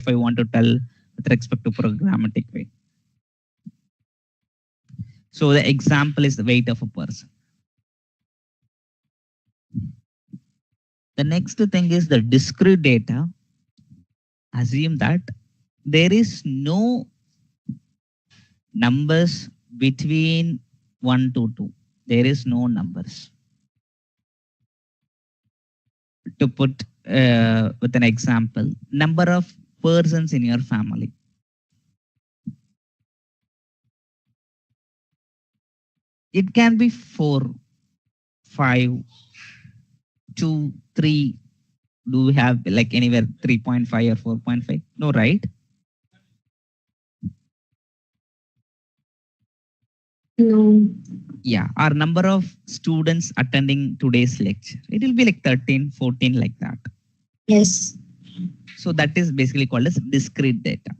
if I want to tell with respect to programmatic way. So the example is the weight of a person. The next thing is the discrete data. Assume that there is no numbers between 1 to 2. There is no numbers. To put with an example, number of persons in your family. It can be 4, 5, 2, 3. Do we have like anywhere 3.5 or 4.5? No, right? No. Yeah, our number of students attending today's lecture, it will be like 13, 14 like that. Yes. So that is basically called as discrete data.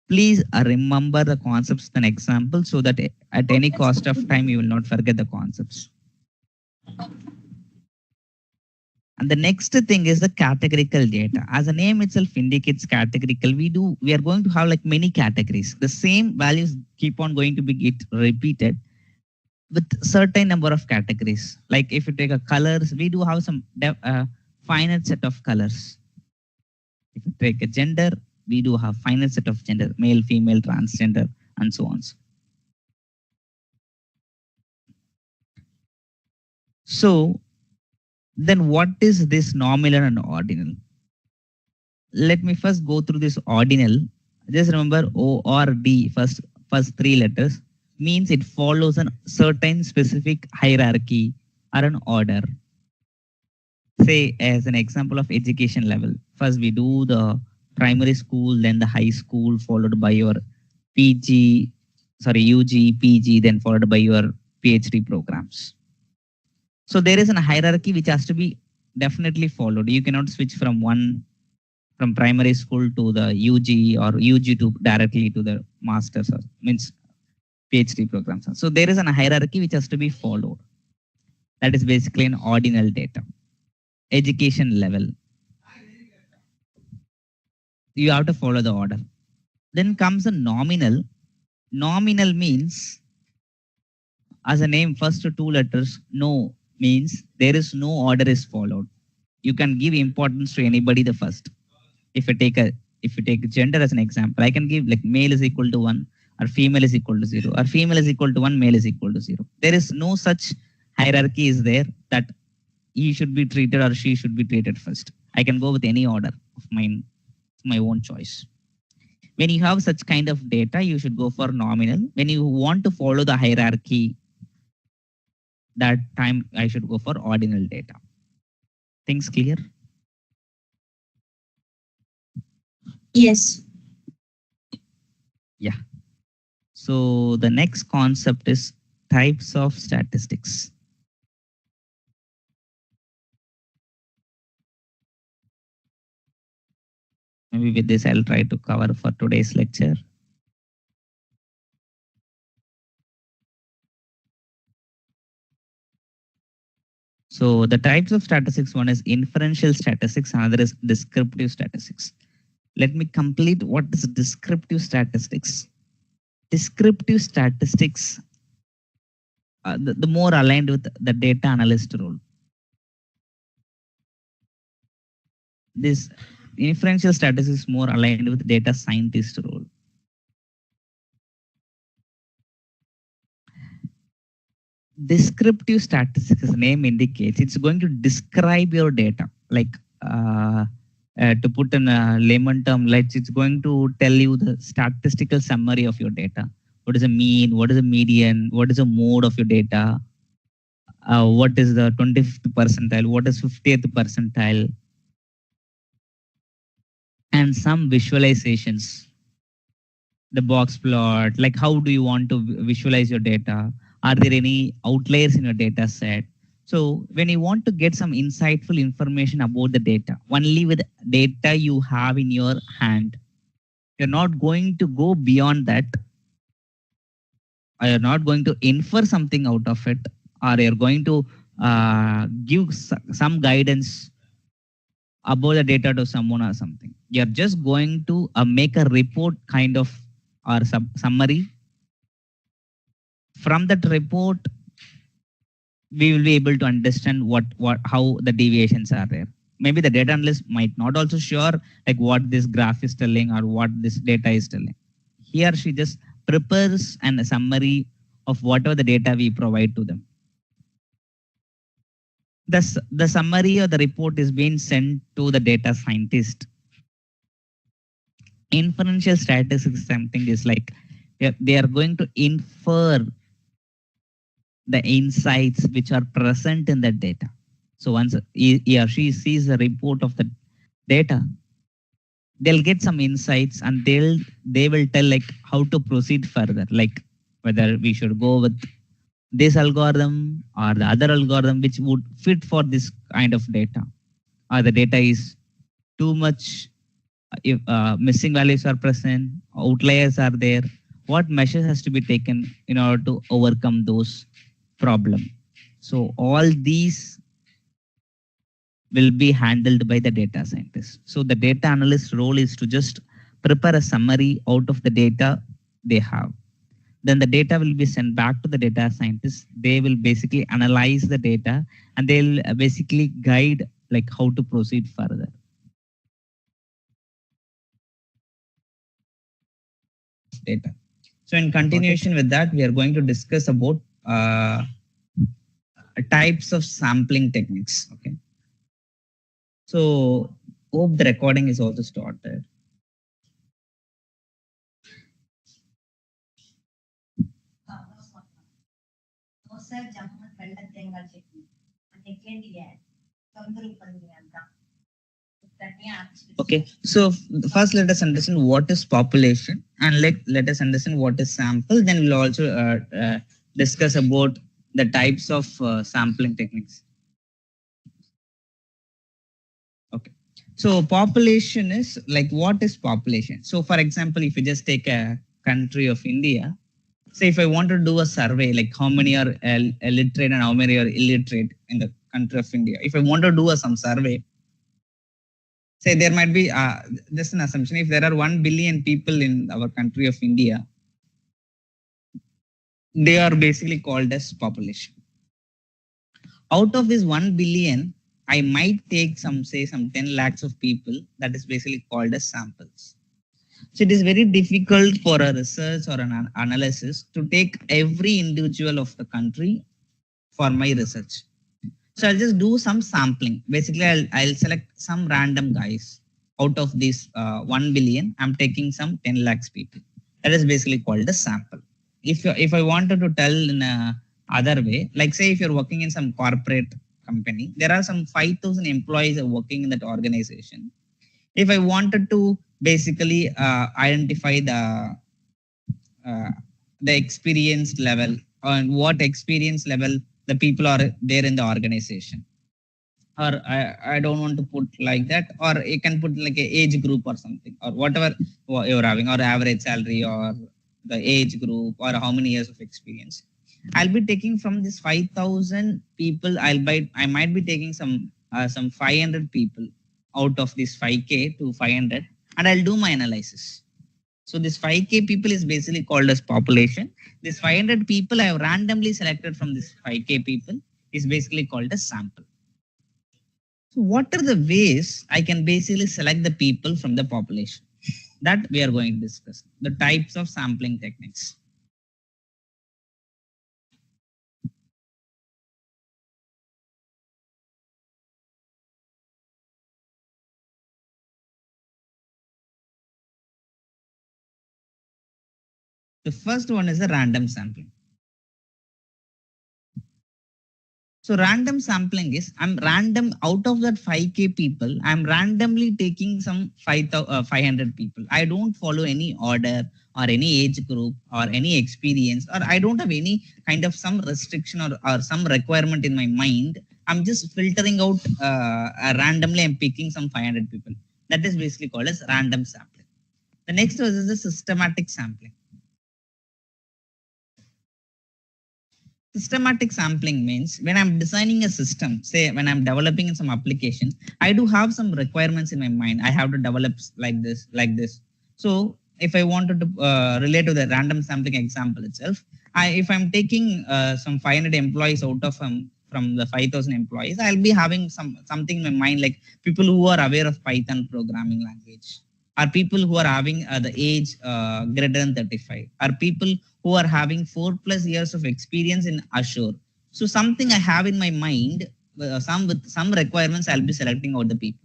Please remember the concepts with an example so that at any cost of time, you will not forget the concepts. And the next thing is the categorical data. As the name itself indicates categorical, we are going to have like many categories. The same values keep on going to be repeated with certain number of categories. Like if you take a colors, we do have some finite set of colors. If you take a gender, we do have finite set of gender, male, female, transgender, and so on. So then what is this nominal and ordinal? Let me first go through this ordinal. Just remember O or D, first 3 letters, means it follows a certain specific hierarchy or an order. Say as an example of education level, first we do the primary school, then the high school, followed by your UG, PG, then followed by your PhD programs. So there is a hierarchy which has to be definitely followed. You cannot switch from primary school to the UG or UG to directly to the masters or means PhD programs. So there is a hierarchy which has to be followed. That is basically an ordinal data. Education level. You have to follow the order. Then comes a nominal. Nominal means, as a name, first 2 letters, no, means there is no order is followed. You can give importance to anybody the first. If you take gender as an example, I can give like male is equal to 1 or female is equal to 0 or female is equal to 1, male is equal to 0. There is no such hierarchy is there that he should be treated or she should be treated first. I can go with any order of my own choice. When you have such kind of data, you should go for nominal. When you want to follow the hierarchy, that time I should go for ordinal data. Things clear? Yes. Yeah. So the next concept is types of statistics. Maybe with this, I'll try to cover for today's lecture. So the types of statistics, one is inferential statistics, another is descriptive statistics. Let me complete what is descriptive statistics. Descriptive statistics, the more aligned with the data analyst role. This inferential statistics is more aligned with data scientist role. Descriptive statistics, as the name indicates, it's going to describe your data. Like to put in a layman term, like it's going to tell you the statistical summary of your data. What is the mean? What is the median? What is the mode of your data? What is the 25th percentile? What is 50th percentile? And some visualizations. The box plot, like how do you want to visualize your data? Are there any outliers in your data set? So when you want to get some insightful information about the data, only with data you have in your hand, you're not going to go beyond that. Or you're not going to infer something out of it, or you're going to give some guidance about the data to someone or something. You're just going to make a report kind of or summary. From that report, we will be able to understand what how the deviations are there. Maybe the data analyst might not also sure like what this graph is telling or what this data is telling. He or she just prepares a summary of whatever the data we provide to them. The summary or the report is being sent to the data scientist. Inferential statistics something is like they are going to infer the insights which are present in that data. So once he or she sees the report of the data, they'll get some insights and they will tell like how to proceed further, like whether we should go with this algorithm or the other algorithm which would fit for this kind of data, or the data is too much, if missing values are present, outliers are there, what measures has to be taken in order to overcome those problem. So all these will be handled by the data scientist. So the data analyst role is to just prepare a summary out of the data they have. Then the data will be sent back to the data scientist. They will basically analyze the data and they'll basically guide like how to proceed further. Data. So in continuation with that, we are going to discuss about types of sampling techniques. Okay. So hope the recording is also started. Okay, so first let us understand what is population and let us understand what is sample. Then we'll also discuss about the types of sampling techniques. Okay, so population is like what is population? So for example, if you just take a country of India, say if I want to do a survey, like how many are literate and how many are illiterate in the country of India. If I want to do some survey, say there might be just an assumption, if there are 1 billion people in our country of India, they are basically called as population. Out of this 1 billion, I might take some 10 lakhs of people, that is basically called as samples. So it is very difficult for a research or an analysis to take every individual of the country for my research. So I'll just do some sampling. Basically, I'll select some random guys out of this 1 billion. I'm taking some 10 lakhs people. That is basically called a sample. If I wanted to tell in a other way, like say if you're working in some corporate company, there are some 5,000 employees are working in that organization. If I wanted to basically identify uh, the experience level and what experience level the people are there in the organization, or I don't want to put like that, or you can put like a age group or something, or whatever you're having, or average salary, or the age group, or how many years of experience. I'll be taking from this 5,000 people. I might be taking some 500 people out of this 5K to 500, and I'll do my analysis. So this 5K people is basically called as population. This 500 people I have randomly selected from this 5K people is basically called as sample. So what are the ways I can basically select the people from the population? That we are going to discuss. The types of sampling techniques. The first one is a random sampling. So random sampling is I'm random out of that 5K people, I'm randomly taking some 500 people. I don't follow any order or any age group or any experience, or I don't have any kind of some restriction or some requirement in my mind. I'm just filtering out randomly. I'm picking some 500 people. That is basically called as random sampling. The next is a systematic sampling. Systematic sampling means when I'm designing a system, say when I'm developing some application, I do have some requirements in my mind. I have to develop like this, like this. So if I wanted to relate to the random sampling example itself, if I'm taking some 500 employees out of from the 5,000 employees, I'll be having something in my mind, like people who are aware of Python programming language, are people who are having the age greater than 35, are people who are having 4+ years of experience in Azure. So something I have in my mind, some with some requirements, I'll be selecting out the people.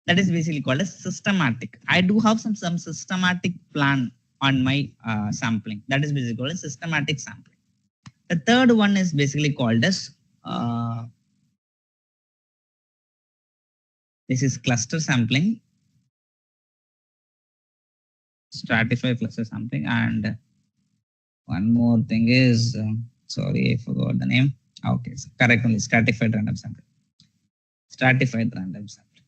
That is basically called as systematic. I do have some systematic plan on my sampling. That is basically called as systematic sampling. The third one is basically called as this is cluster sampling, stratify cluster sampling, and one more thing is, sorry, I forgot the name. Okay, so correct only, stratified random sampling. Stratified random sampling.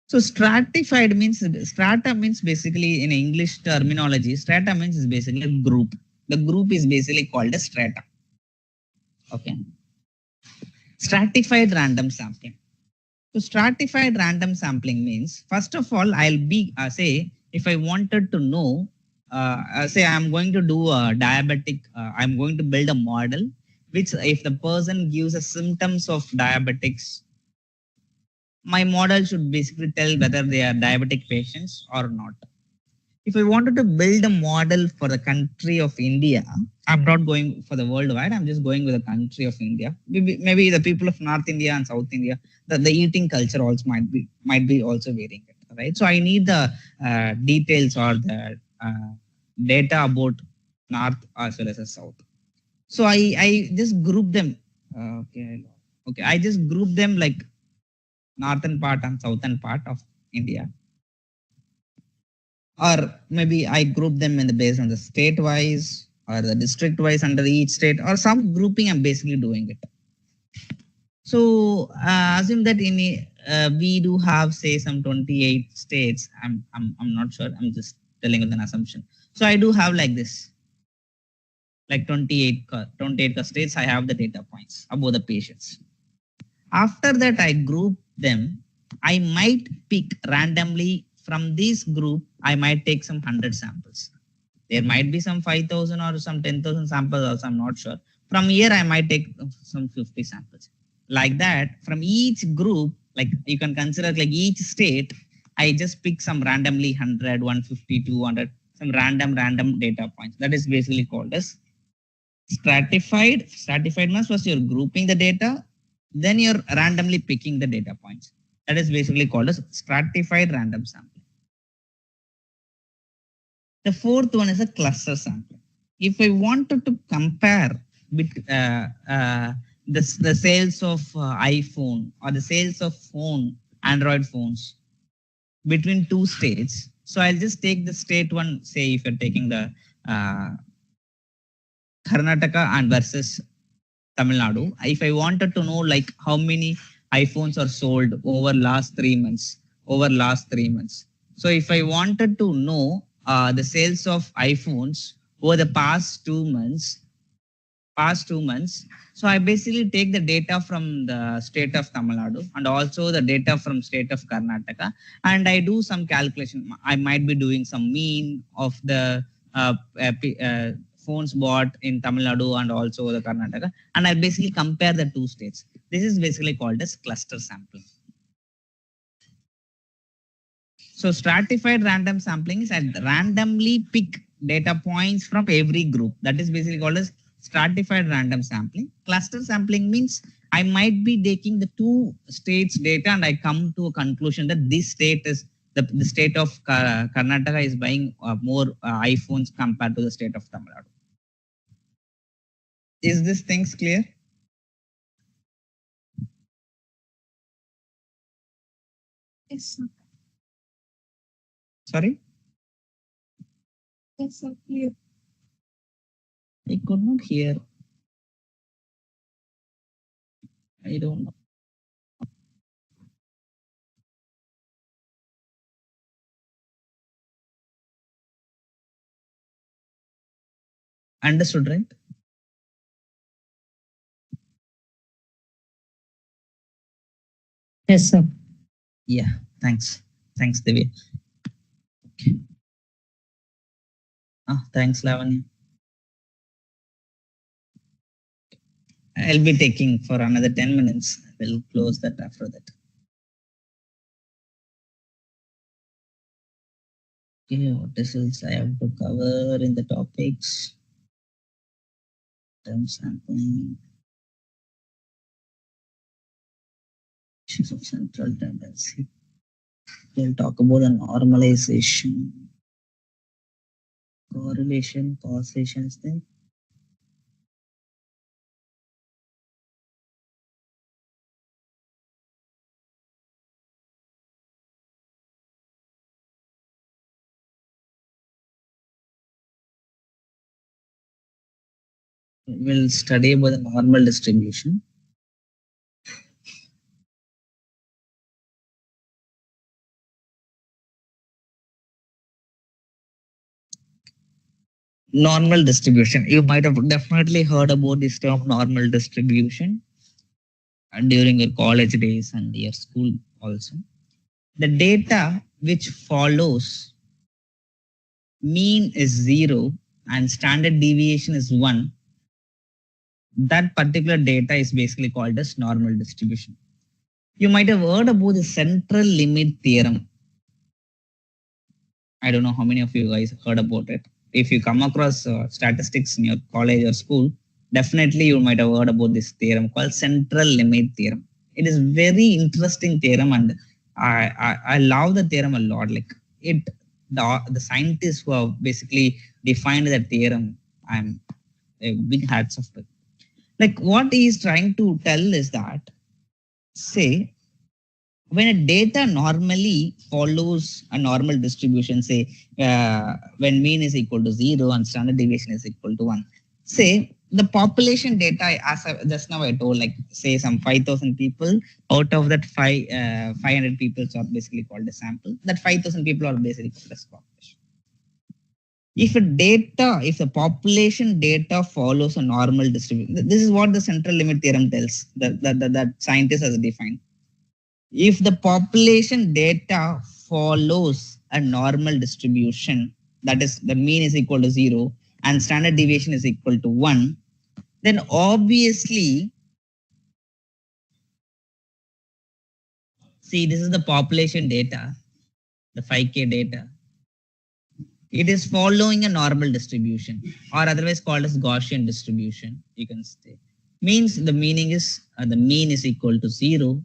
So stratified means, strata means basically in English terminology, strata means is basically a group. The group is basically called a strata. Okay. Stratified random sampling. So stratified random sampling means, first of all, I'll be say if I wanted to know, say I'm going to do a diabetic, I'm going to build a model which, if the person gives us symptoms of diabetics, my model should basically tell whether they are diabetic patients or not. If I wanted to build a model for the country of India, I'm not going for the worldwide. I'm just going with the country of India. Maybe the people of North India and South India, the eating culture also might be also varying, right? So I need the details or the data about North as well as the South. So I just group them. Okay. I just group them like northern part and southern part of India, or maybe I group them in the based on the state wise or the district wise under each state, or some grouping. I'm basically doing it. So assume that in we do have say some 28 states. I'm not sure. I'm just telling with an assumption. So I do have like this, like 28 states. I have the data points about the patients. After that, I group them. I might pick randomly from this group. I might take some 100 samples. There might be some 5,000 or some 10,000 samples also, I'm not sure. From here, I might take some 50 samples. Like that, from each group, like you can consider like each state, I just pick some randomly 100, 150, 200, some random data points. That is basically called as stratified. Stratified means first you're grouping the data, then you're randomly picking the data points. That is basically called as stratified random sampling. The fourth one is a cluster sampling. If I wanted to compare the sales of iPhone or the sales of Android phones between two states, so I'll just take the state one. Say if you're taking the uh, Karnataka and versus Tamil Nadu. If I wanted to know like how many iPhones are sold over last 3 months. So if I wanted to know the sales of iPhones over the past 2 months, so I basically take the data from the state of Tamil Nadu and also the data from state of Karnataka, and I do some calculation. I might be doing some mean of the uh, uh, phones bought in Tamil Nadu and also the Karnataka, and I basically compare the two states. This is basically called as cluster sampling. So stratified random sampling is I randomly pick data points from every group. That is basically called as stratified random sampling. Cluster sampling means I might be taking the two states data and I come to a conclusion that this state is the state of Karnataka is buying more iPhones compared to the state of Tamil Nadu. Is this things clear? Yes, sir. Sorry, Yes, sir. Clear. I could not hear. I don't know. Understood, right? Yes, sir. Yeah, thanks. Thanks, Devi. Thanks, Lavanya. I'll be taking for another 10 minutes. We'll close that after that. Okay, what else I have to cover in the topics? Term sampling, of central tendency. We'll talk about the normalization, correlation, causation thing. We'll study about the normal distribution. Normal distribution. You might have definitely heard about this term normal distribution during your college days and your school also. The data which follows mean is 0 and standard deviation is 1. That particular data is basically called as normal distribution. You might have heard about the central limit theorem. I don't know how many of you guys heard about it. If you come across statistics in your college or school, definitely you might have heard about this theorem called central limit theorem. It is very interesting theorem, and I love the theorem a lot. Like the scientists who have basically defined that theorem, I'm a big hats off to it. Like what he is trying to tell is that, say, when a data normally follows a normal distribution, say when mean is equal to 0 and standard deviation is equal to 1, say the population data, as just now I told, like say some 5,000 people, out of that 500 people are basically called a sample. That 5,000 people are basically called as population. If the population data follows a normal distribution, this is what the central limit theorem tells, that scientists has defined. If the population data follows a normal distribution, that is the mean is equal to 0 and standard deviation is equal to 1, then obviously, see, this is the population data, the 5K data. It is following a normal distribution, or otherwise called as Gaussian distribution, you can say. Means the meaning is the mean is equal to 0.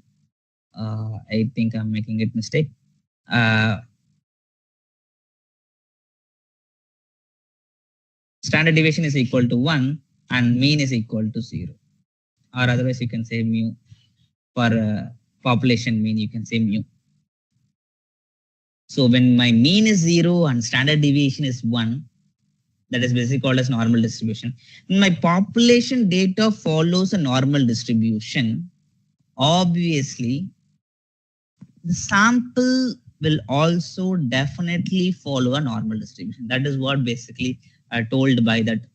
I think I'm making it mistake. Standard deviation is equal to 1 and mean is equal to 0. Or otherwise you can say mu. For population mean, you can say mu. So when my mean is 0 and standard deviation is 1, that is basically called as normal distribution. When my population data follows a normal distribution, obviously the sample will also definitely follow a normal distribution. That is what basically told by that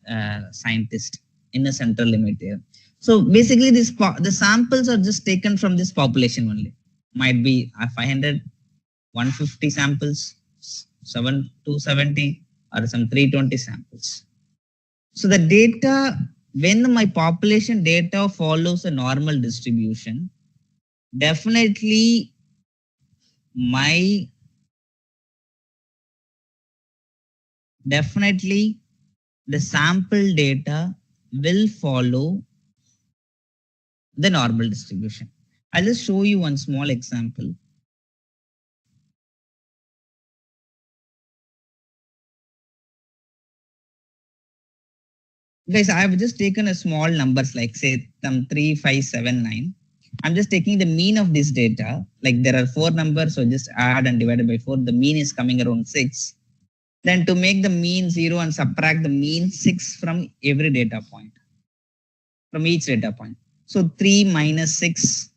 scientist in a central limit theorem. So basically, the samples are just taken from this population only. Might be 500, 150 samples, 270, or some 320 samples. So the data, when my population data follows a normal distribution, definitely the sample data will follow the normal distribution. I'll just show you one small example. Guys, I have just taken a small numbers like say some 3, 5, 7, 9. I'm just taking the mean of this data. Like there are 4 numbers, so just add and divided by 4. The mean is coming around 6. Then to make the mean 0 and subtract the mean 6 from every data point, from each data point. So 3 minus 6,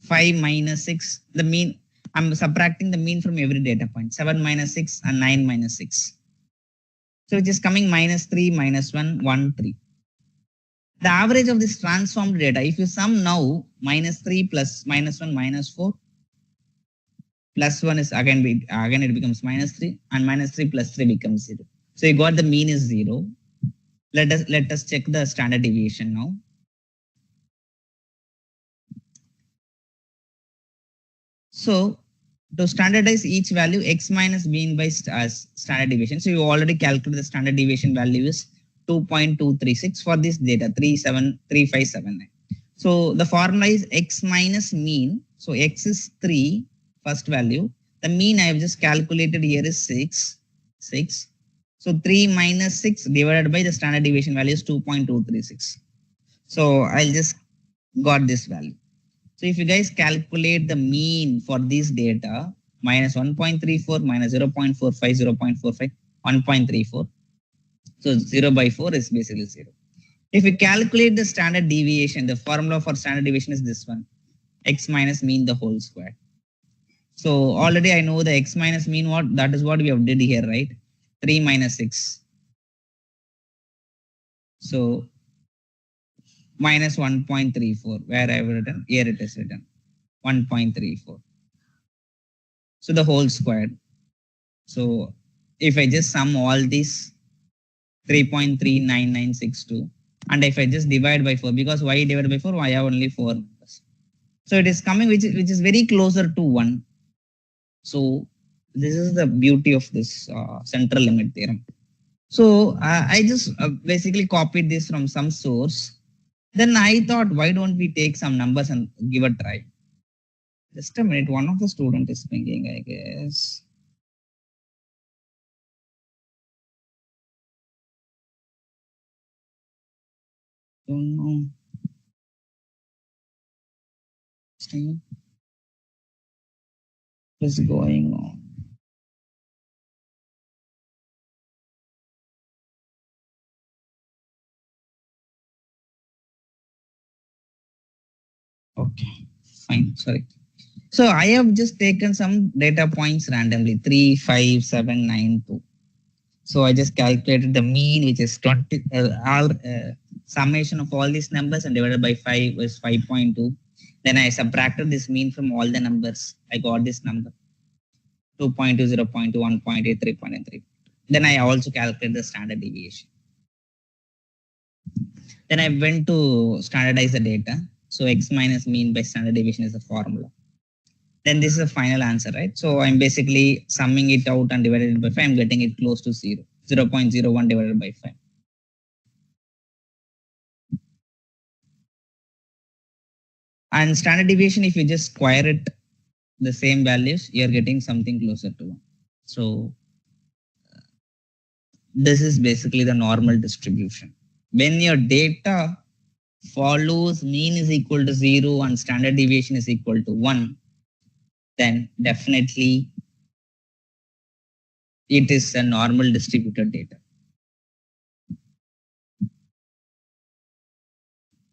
5 minus 6, the mean, I'm subtracting the mean from every data point, 7 minus 6 and 9 minus 6. So it is coming -3, -1, 1, 3. The average of this transformed data, if you sum now, -3 plus -1 -4, +1 is again it becomes -3, and -3 plus 3 becomes 0. So you got the mean is 0. Let us check the standard deviation now. So to standardize each value, x minus mean by standard deviation. So you already calculated the standard deviation value is 2.236 for this data 373579. So the formula is x minus mean. So x is 3, first value. The mean I have just calculated here is 6. So 3 minus 6 divided by the standard deviation value is 2.236. So I'll just got this value. So if you guys calculate the mean for this data, minus 1.34, minus 0.45, 0.45, 1.34. So 0 by 4 is basically 0. If you calculate the standard deviation, the formula for standard deviation is this one, x minus mean the whole square. So already I know the x minus mean what, that is what we have did here, right? 3 minus 6. So minus 1.34, where I have written, here it is written, 1.34. So the whole squared. So if I just sum all these 3.39962, and if I just divide by 4, because why divide by 4? I have only 4 numbers. So it is coming, which is very closer to 1. So this is the beauty of this central limit theorem. So I just basically copied this from some source. Then I thought, why don't we take some numbers and give a try? Just a minute, one of the student is thinking, I guess. Don't know. What is going on? Okay, fine, sorry. So I have just taken some data points randomly, 3, 5, 7, 9, 2. So I just calculated the mean, which is 20, summation of all these numbers and divided by 5 is 5.2. Then I subtracted this mean from all the numbers. I got this number, 2.2, 0.2, 1.8, 3.3. Then I also calculated the standard deviation. Then I went to standardize the data. So x minus mean by standard deviation is the formula. Then this is the final answer, right? So I'm basically summing it out and divided it by 5. I'm getting it close to 0. 0.01 divided by 5. And standard deviation, if you just square it, the same values, you're getting something closer to 1. So this is basically the normal distribution. When your data follows mean is equal to 0 and standard deviation is equal to 1, then definitely it is a normal distributed data.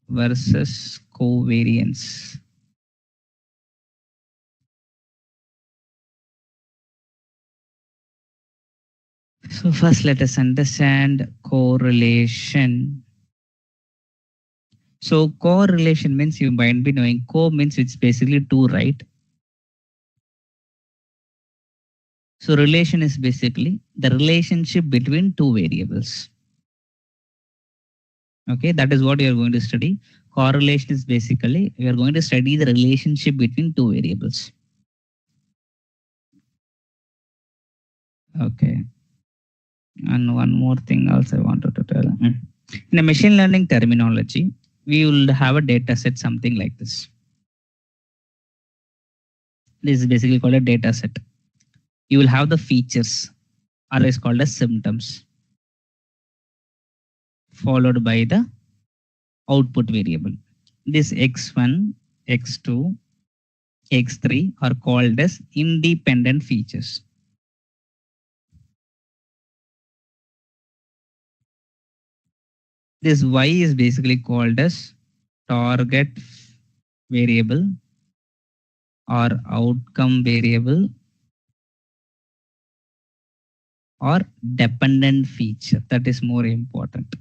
Versus covariance. So first let us understand correlation. So correlation means you might be knowing co means it's basically 2, right? So relation is basically the relationship between 2 variables. Okay, that is what we are going to study. Correlation is basically we are going to study the relationship between 2 variables. Okay. And one more thing else I wanted to tell. In a machine learning terminology, we will have a data set something like this. This is basically called a data set. You will have the features, or is called as symptoms, followed by the output variable. This x1, x2, x3 are called as independent features. This y is basically called as target variable or outcome variable or dependent feature. That is more important.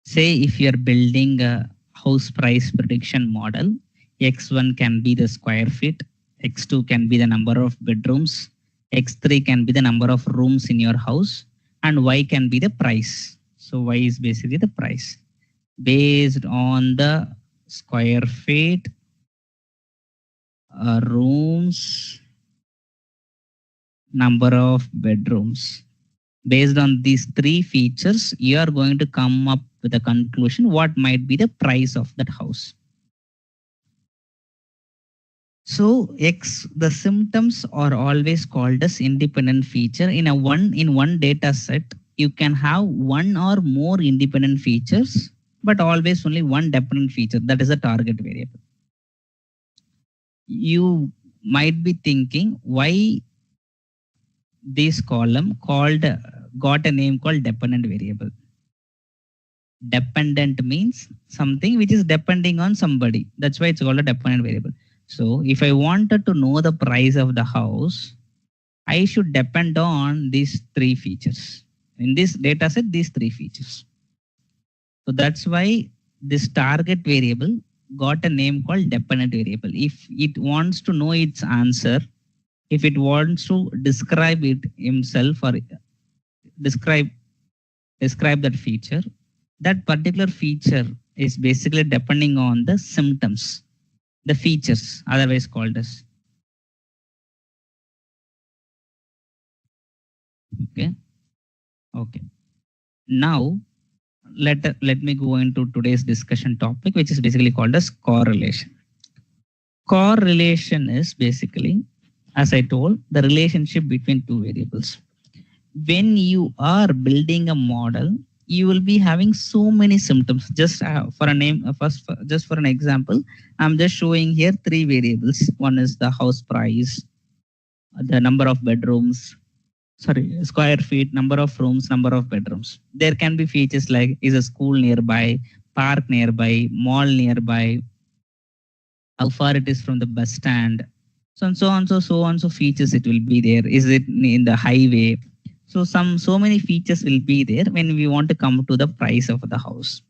Say if you are building a house price prediction model, X1 can be the square feet, X2 can be the number of bedrooms, X3 can be the number of rooms in your house, and Y can be the price. So Y is basically the price. Based on the square feet, rooms, number of bedrooms. Based on these three features, you are going to come up with a conclusion what might be the price of that house. So the symptoms are always called as independent feature. In one data set, you can have one or more independent features, but always only one dependent feature. That is a target variable. You might be thinking why this column got a name called dependent variable. Dependent means something which is depending on somebody. That's why it's called a dependent variable. So if I wanted to know the price of the house, I should depend on these three features. In this data set, these three features. So that's why this target variable got a name called dependent variable. If it wants to know its answer, if it wants to describe it himself or describe that feature, that particular feature is basically depending on the symptoms, the features, otherwise called as. Okay. Okay. Now let me go into today's discussion topic, which is basically called as correlation. Correlation is basically, as I told, the relationship between two variables. When you are building a model, you will be having so many symptoms. Just for a name, just for an example, I'm just showing here three variables. One is the house price, the number of bedrooms, square feet, number of rooms, number of bedrooms. There can be features like is a school nearby, park nearby, mall nearby, how far it is from the bus stand, so and so on, so features it will be there. Is it in the highway? So many features will be there when we want to come to the price of the house.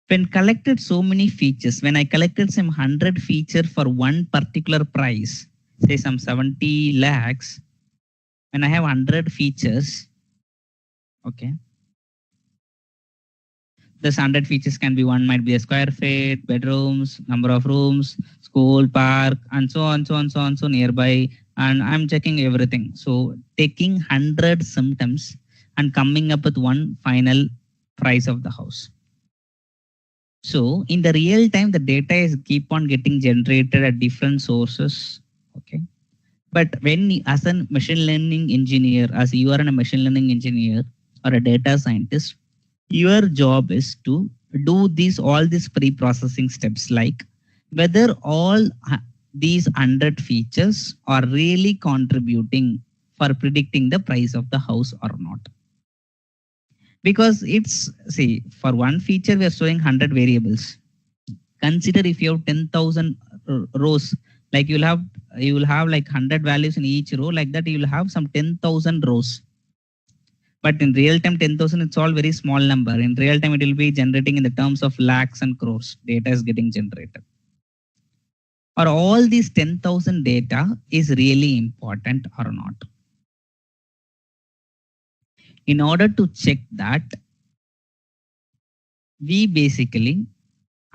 When collected so many features, when I collected some 100 feature for one particular price, say some 70 lakhs, when I have 100 features, okay, this 100 features can be one might be a square feet, bedrooms, number of rooms, school, park, and so on, so nearby. And I'm checking everything. So taking 100 symptoms and coming up with one final price of the house. So in the real time, the data is keep on getting generated at different sources. Okay. But when as a machine learning engineer, as you are a machine learning engineer or a data scientist, your job is to do all these pre-processing steps, like whether all these 100 features are really contributing for predicting the price of the house or not. Because for one feature, we are showing 100 variables. Consider if you have 10,000 rows, like you will have like 100 values in each row, like that you will have some 10,000 rows. But in real time, 10,000, it's all very small number. In real time, it will be generating in the terms of lakhs and crores. Data is getting generated. Or all these 10,000 data is really important or not? In order to check that, we basically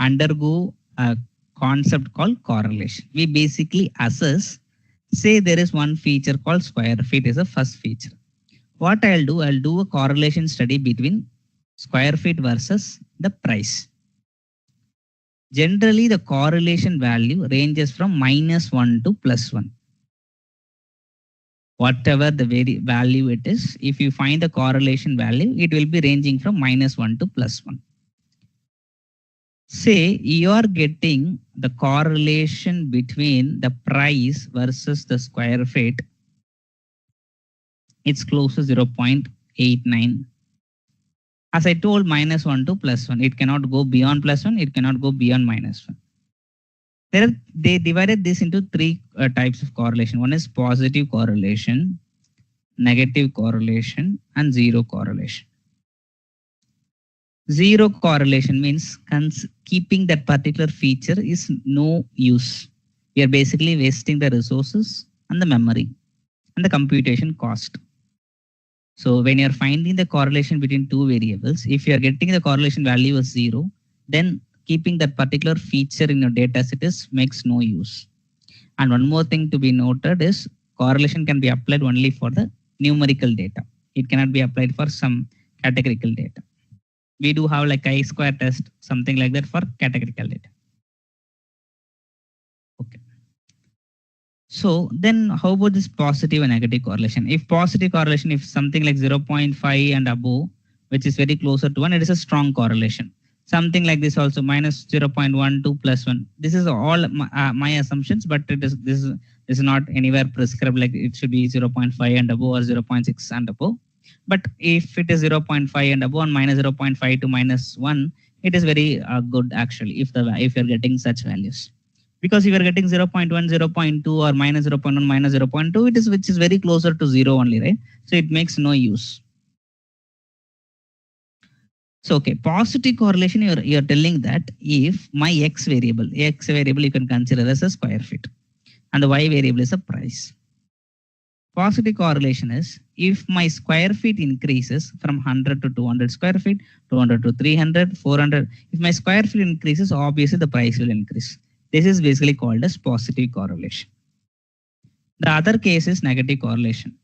undergo a concept called correlation. We basically assess, say there is one feature called square feet is the first feature. What I'll do a correlation study between square feet versus the price. Generally, the correlation value ranges from -1 to +1. Whatever the value it is, if you find the correlation value, it will be ranging from -1 to +1. Say you are getting the correlation between the price versus the square feet, it's close to 0.89. As I told, -1 to +1. It cannot go beyond +1. It cannot go beyond -1. They divided this into three types of correlation. One is positive correlation, negative correlation, and zero correlation. Zero correlation means keeping that particular feature is no use. We are basically wasting the resources and the memory and the computation cost. So when you're finding the correlation between two variables, if you're getting the correlation value as zero, then keeping that particular feature in your data set is makes no use. And one more thing to be noted is correlation can be applied only for the numerical data. It cannot be applied for some categorical data. We do have like chi-square test, something like that for categorical data. Okay. So then how about this positive and negative correlation? If positive correlation, if something like 0.5 and above, which is very closer to 1, it is a strong correlation. Something like this also minus 0.12 plus 1. This is all my assumptions, but this is not anywhere prescribed like it should be 0.5 and above or 0.6 and above. But if it is 0.5 and above and minus 0.5 to minus 1, it is very good actually if you're getting such values. Because if you are getting 0.1, 0.2 or minus 0.1, minus 0.2, which is very closer to 0 only, right? So it makes no use. So okay, positive correlation, you're telling that if my x variable you can consider as a square feet and the y variable is a price. Positive correlation is if my square feet increases from 100 to 200 square feet, 200 to 300, 400. If my square feet increases, obviously the price will increase. This is basically called as positive correlation. The other case is negative correlation.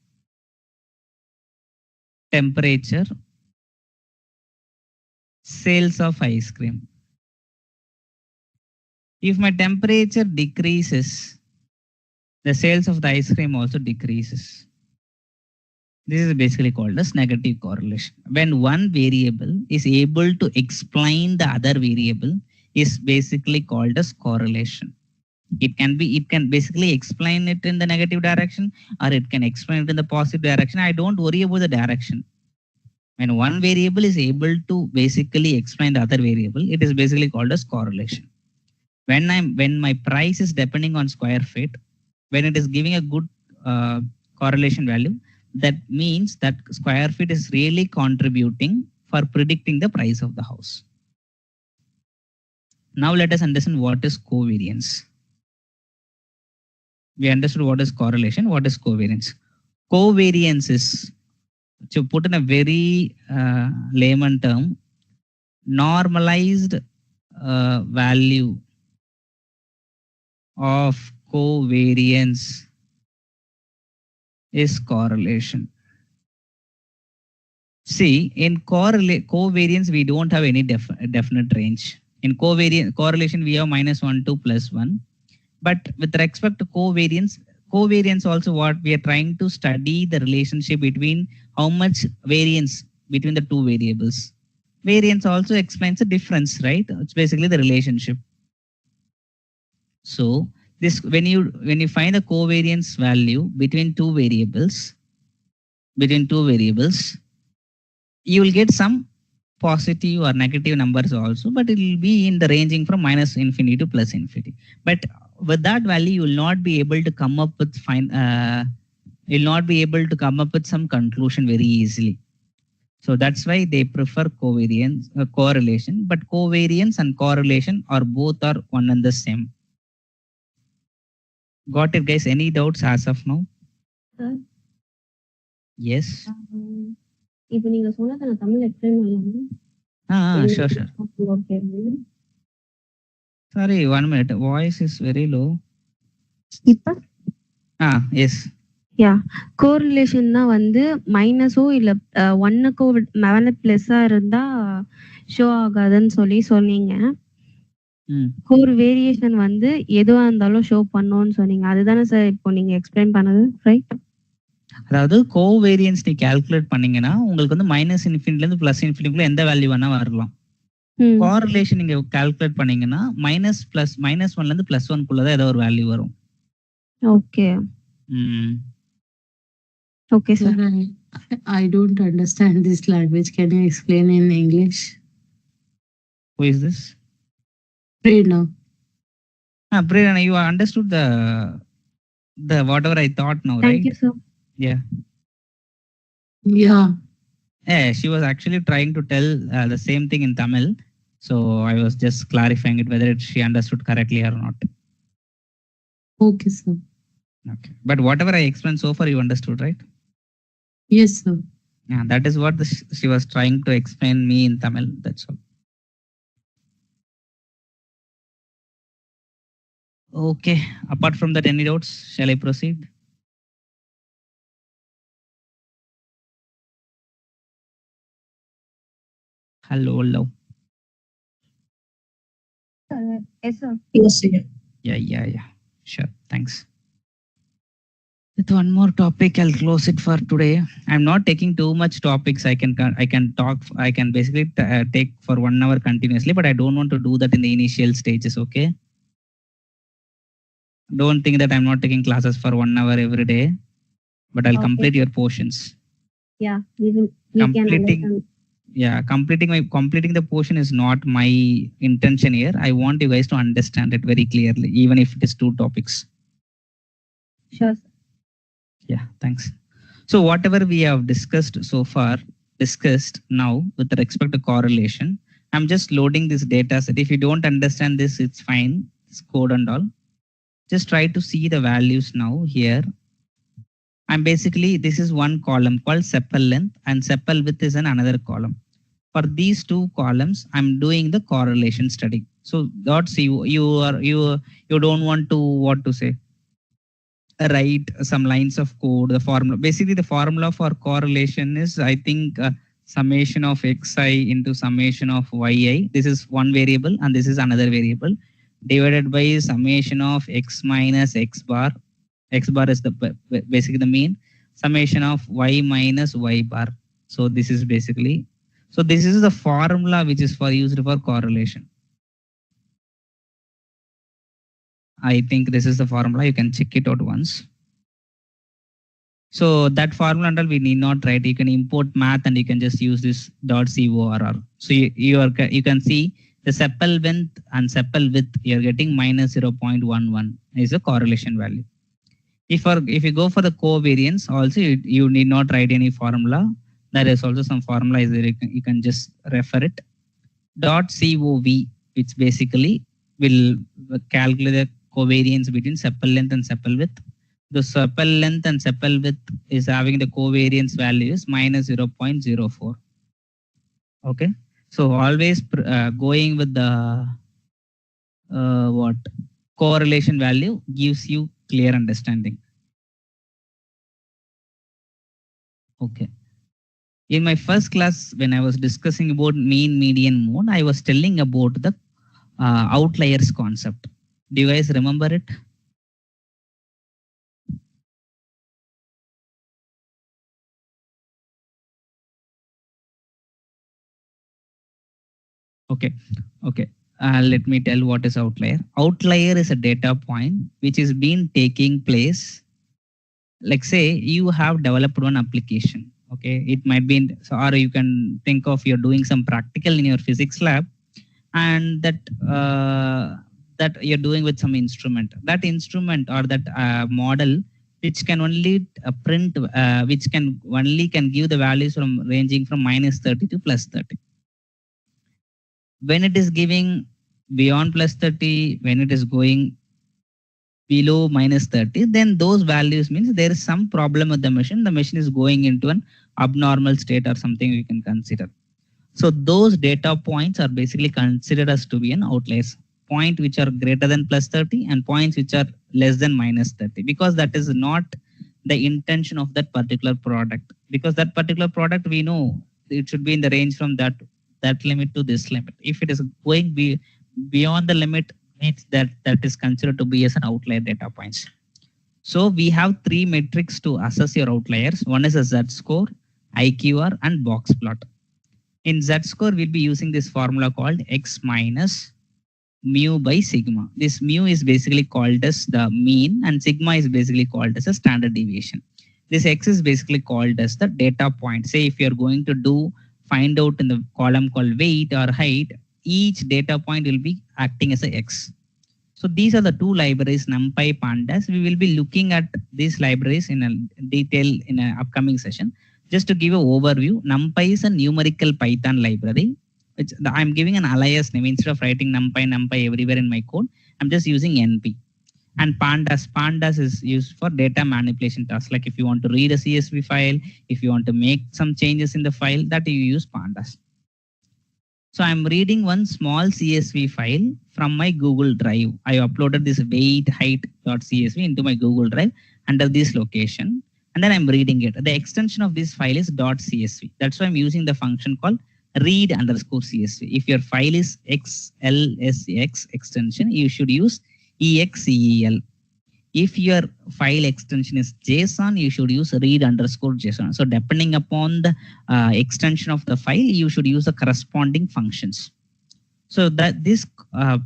Temperature, sales of ice cream. If my temperature decreases, the sales of the ice cream also decreases. This is basically called as negative correlation. When one variable is able to explain the other variable, is basically called as correlation. It can basically explain it in the negative direction or it can explain it in the positive direction. I don't worry about the direction. When one variable is able to basically explain the other variable, it is basically called as correlation. When my price is depending on square feet, when it is giving a good correlation value, that means that square feet is really contributing for predicting the price of the house. Now let us understand what is covariance. We understood what is correlation, what is covariance. Covariance is, to put in a very layman term, normalized value of covariance is correlation. See, in covariance, we don't have any definite range. In correlation, we have -1 to +1. But with respect to covariance also what we are trying to study the relationship between how much variance between the two variables. Variance also explains the difference, right? It's basically the relationship. So this when you find the covariance value between two variables, you will get some positive or negative numbers also, but it will be in the ranging from -infinity to +infinity. But with that value, you will not be able to come up with some conclusion very easily. So that's why they prefer correlation. But covariance and correlation are both one and the same. Got it, guys? Any doubts as of now? Sir, Yes. இப்போ நீங்க சொன்னதை நான் Tamil explain பண்ணலாமா? Sure. Okay. Sorry, 1 minute. Voice is very low. இப்போ Yes. கோரிலேஷன்னா வந்து மைனஸோ இல்ல ஒன்னுக்கோ மேல பிளஸ்ஸா இருந்தா ஷோ ஆகாதுன்னு சொன்னீங்க. கோர் வேரியேஷன் வந்து எதுவா இருந்தாலும் ஷோ பண்ணும்னு சொன்னீங்க. அதுதானே சார் இப்போ நீங்க எக்ஸ்பிளைன் பண்ணது, ரைட்? அதாவது கோவேரியன்ஸ் நீ கால்குலேட் பண்ணீங்கன்னா உங்களுக்கு வந்து -infinity இருந்து +infinity எந்த வேல்யூ வேணா வரலாம். கோரிலேஷன் நீங்க கால்குலேட் பண்ணீங்கன்னா -1 இருந்து +1 குள்ளதான் ஏதோ ஒரு வேல்யூ வரும். Okay. Okay, sir. I don't understand this language. Can you explain in English? Who is this? Prerna. Prerana, you understood the whatever I thought now, Thank right? you, sir. Yeah. Yeah. Yeah, she was actually trying to tell the same thing in Tamil. So I was just clarifying it whether she understood correctly or not. Okay, sir. Okay. But whatever I explained so far, you understood, right? Yes, sir. Yeah, that is what she was trying to explain me in Tamil. That's all. Okay. Apart from that, any doubts? Shall I proceed? Hello, hello. Yes, sir. Yes, sir. Yeah. Sure. Thanks. With one more topic, I'll close it for today. I'm not taking too much topics. I can talk. I can basically take for 1 hour continuously, but I don't want to do that in the initial stages. Okay. Don't think that I'm not taking classes for 1 hour every day, but I'll Okay. complete your portions. Yeah, we can Completing, understand. yeah, completing the portion is not my intention here. I want you guys to understand it very clearly, even if it is two topics. Sure, sir. Yeah, thanks. So whatever we have discussed now with respect to correlation, I'm just loading this data set. If you don't understand this, it's fine. It's code and all. Just try to see the values now here. This is one column called sepal length and sepal width is another column. For these two columns, I'm doing the correlation study. So dot C, you don't want to what to say, write some lines of code. The formula, basically the formula for correlation is, I think, summation of xi into summation of yi. This is one variable and this is another variable divided by summation of x minus x bar. X bar is the basically the mean, summation of y minus y bar. So this is basically, so this is the formula which is for used for correlation. I think this is the formula. You can check it out once. So that formula and all we need not write. You can import math and you can just use this .corr. So you can see the sepal length and sepal width. You're getting minus 0.11 is a correlation value. If you go for the covariance, also you need not write any formula. There is also some formula is there. You can just refer it. .cov, which basically will calculate the covariance between sepal length and sepal width. The sepal length and sepal width is having the covariance value is minus 0.04. Okay. So always going with the what correlation value gives you clear understanding. Okay. In my first class, when I was discussing about mean, median, mode, I was telling about the outliers concept. Do you guys remember it? Okay. Let me tell what is outlier. Outlier is a data point which is been taking place. Like say you have developed one application. Okay, it might be or you can think of you're doing some practical in your physics lab, and that you're doing with some instrument. That instrument or that model which can only print, which can only can give the values from ranging from minus 30 to plus 30. When it is giving beyond plus 30, when it is going below minus 30, then those values means there is some problem with the machine. The machine is going into an abnormal state or something we can consider. So those data points are basically considered as to be an outliers. Point which are greater than plus 30 and points which are less than minus 30, because that is not the intention of that particular product. Because that particular product, we know it should be in the range from that limit to this limit. If it is going beyond the limit, means that is considered to be as an outlier data points. So we have three metrics to assess your outliers. One is a z-score, IQR, and box plot. In z-score, we'll be using this formula called x minus mu by sigma. This mu is basically called as the mean and sigma is basically called as a standard deviation. This x is basically called as the data point. Say if you're going to find out in the column called weight or height, each data point will be acting as a x. So these are the two libraries, NumPy, Pandas. We will be looking at these libraries in a detail in an upcoming session. Just to give an overview, NumPy is a numerical Python library. I'm giving an alias name. Instead of writing NumPy everywhere in my code, I'm just using NP. And Pandas is used for data manipulation tasks. Like if you want to read a CSV file, if you want to make some changes in the file, that you use Pandas. So I'm reading one small CSV file from my Google Drive. I uploaded this weight height.csv into my Google Drive under this location. And then I'm reading it. The extension of this file is .csv. That's why I'm using the function called read_csv. If your file is xlsx extension, you should use excel. If your file extension is JSON, you should use read_JSON. So depending upon the extension of the file, you should use the corresponding functions. So that this